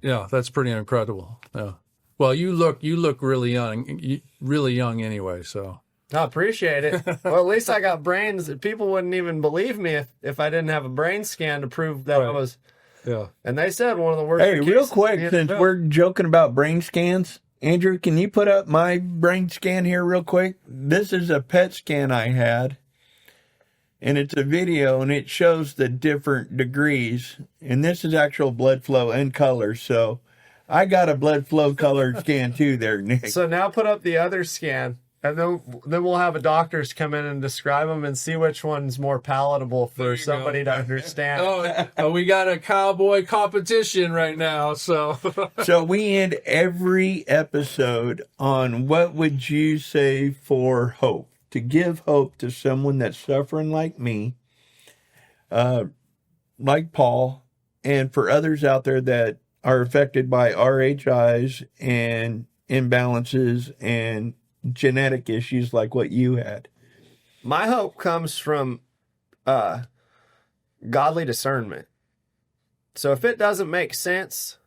S2: Yeah, that's pretty incredible. Yeah. Well, you look really young anyway, so.
S5: I appreciate it. Well, at least I got brains. People wouldn't even believe me if I didn't have a brain scan to prove that I was.
S2: Yeah.
S5: And they said one of the worst.
S3: Hey, real quick, since we're joking about brain scans, Andrew, can you put up my brain scan here real quick? This is a PET scan I had, and it's a video, and it shows the different degrees, and this is actual blood flow and color, so I got a blood flow color scan too there, Nick.
S5: So now put up the other scan, and then we'll have a doctors come in and describe them and see which one's more palatable for somebody to understand.
S2: Oh, we got a cowboy competition right now, so.
S3: So we end every episode on what would you say for hope? To give hope to someone that's suffering like me, like Paul, and for others out there that are affected by RHIs and imbalances and genetic issues like what you had.
S5: My hope comes from godly discernment. So if it doesn't make sense,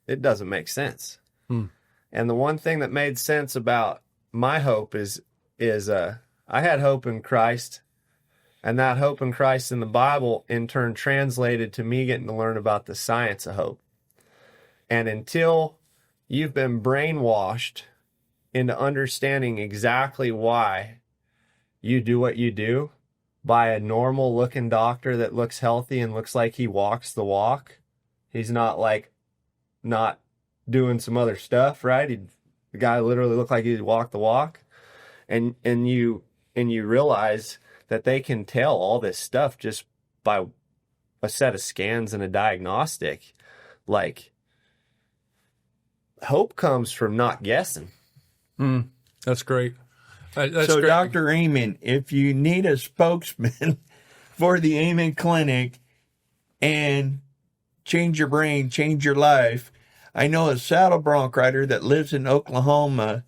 S5: it doesn't make sense. And the one thing that made sense about my hope is I had hope in Christ, and that hope in Christ in the Bible in turn translated to me getting to learn about the science of hope. And until you've been brainwashed into understanding exactly why you do what you do by a normal looking doctor that looks healthy and looks like he walks the walk, he's not doing some other stuff, right? The guy literally looked like he'd walk the walk. And you realize that they can tell all this stuff just by a set of scans and a diagnostic. Like, hope comes from not guessing.
S2: That's great. That's
S3: so,
S2: great.
S3: Dr. Amen, if you need a spokesman for the Amen Clinic and change your brain, change your life, I know a saddle bronc rider that lives in Oklahoma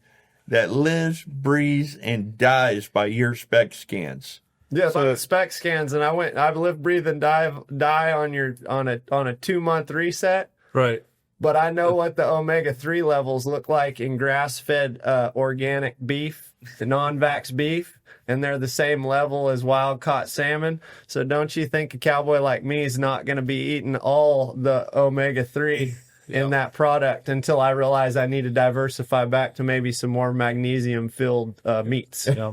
S3: that lives, breathes, and dies by your SPECT scans.
S5: Yeah, so SPECT scans, and I've lived, breathe, and die on a 2-month reset.
S2: Right.
S5: But I know what the omega-3 levels look like in grass-fed organic beef, the non-vax beef, and they're the same level as wild-caught salmon. So don't you think a cowboy like me is not going to be eating all the omega-3 in that product until I realize I need to diversify back to maybe some more magnesium-filled meats?
S2: Yeah.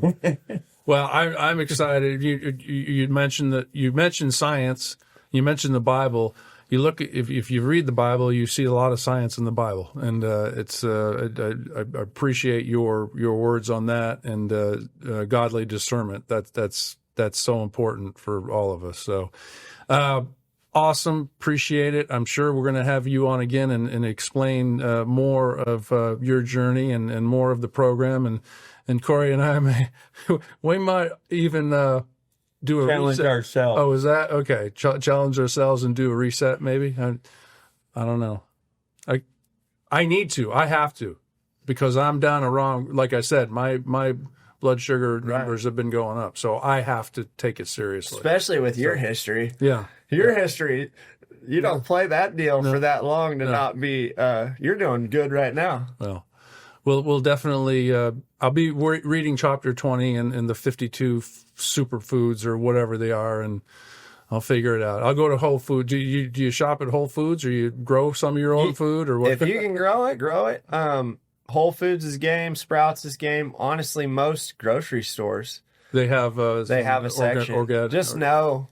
S2: Well, I'm excited. You mentioned science. You mentioned the Bible. You look if you read the Bible, you see a lot of science in the Bible, and I appreciate your words on that and godly discernment. That's so important for all of us. So, awesome, appreciate it. I'm sure we're going to have you on again and explain more of your journey and more of the program. And Corey and I we might even do a
S3: challenge
S2: reset.
S3: ourselves.
S2: Oh, is that okay? Challenge ourselves and do a reset, maybe. I don't know. I need to. I have to, because I'm down a wrong. Like I said, my blood sugar numbers have been going up, so I have to take it seriously.
S5: Especially with your history.
S2: Yeah.
S5: Your history, You don't play that deal for that long to not be. You're doing good right now.
S2: Well, we'll definitely. I'll be reading chapter 20 in the 52 superfoods or whatever they are, and I'll figure it out. I'll go to Whole Foods. Do you shop at Whole Foods, or you grow some of your own food, or what?
S5: If you can grow it, grow it. Whole Foods is game. Sprouts is game. Honestly, most grocery stores
S2: they have
S5: a section. Just know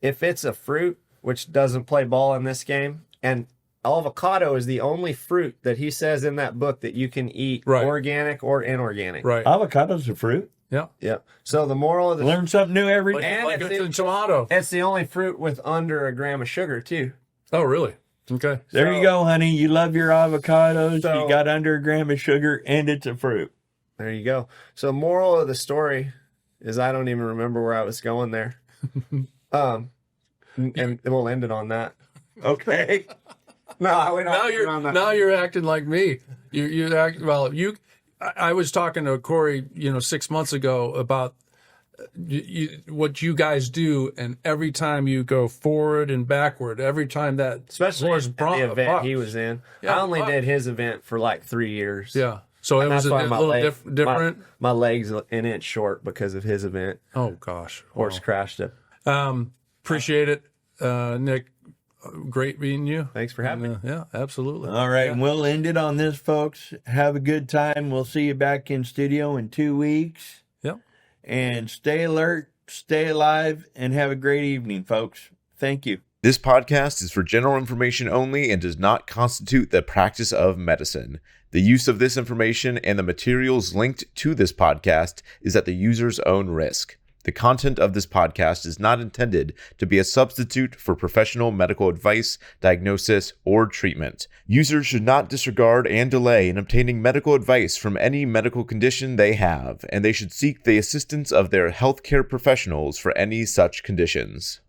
S5: if it's a fruit, which doesn't play ball in this game, and avocado is the only fruit that he says in that book that you can eat, organic or inorganic.
S2: Right.
S3: Avocado's a fruit.
S2: Yeah.
S5: Yeah. So the moral of the
S3: Learn something new every day.
S2: Like it's a tomato.
S5: It's the only fruit with under a gram of sugar too.
S2: Oh, really? Okay.
S3: There you go, honey. You love your avocados.
S5: So-
S3: You got under a gram of sugar, and it's a fruit.
S5: There you go. So moral of the story is I don't even remember where I was going there. And we'll end it on that.
S3: Okay.
S5: No, we don't.
S2: Now you're acting like me. You act well. I was talking to Corey, 6 months ago about what you guys do, and every time you go forward and backward, every time that
S5: Especially
S2: horse
S5: at the event he was in.
S2: Yeah,
S5: I only did his event for like 3 years.
S2: Yeah, so it was a little different.
S5: My leg's an inch short because of his event.
S2: Oh gosh,
S5: Horse crashed it.
S2: Appreciate it, Nick. Great meeting you.
S5: Thanks for having me.
S2: Yeah, absolutely.
S3: All right, and we'll end it on this, folks. Have a good time. We'll see you back in studio in 2 weeks.
S2: Yep.
S3: And stay alert, stay alive, and have a great evening, folks. Thank you.
S1: This podcast is for general information only and does not constitute the practice of medicine. The use of this information and the materials linked to this podcast is at the user's own risk. The content of this podcast is not intended to be a substitute for professional medical advice, diagnosis, or treatment. Users should not disregard and delay in obtaining medical advice from any medical condition they have, and they should seek the assistance of their healthcare professionals for any such conditions.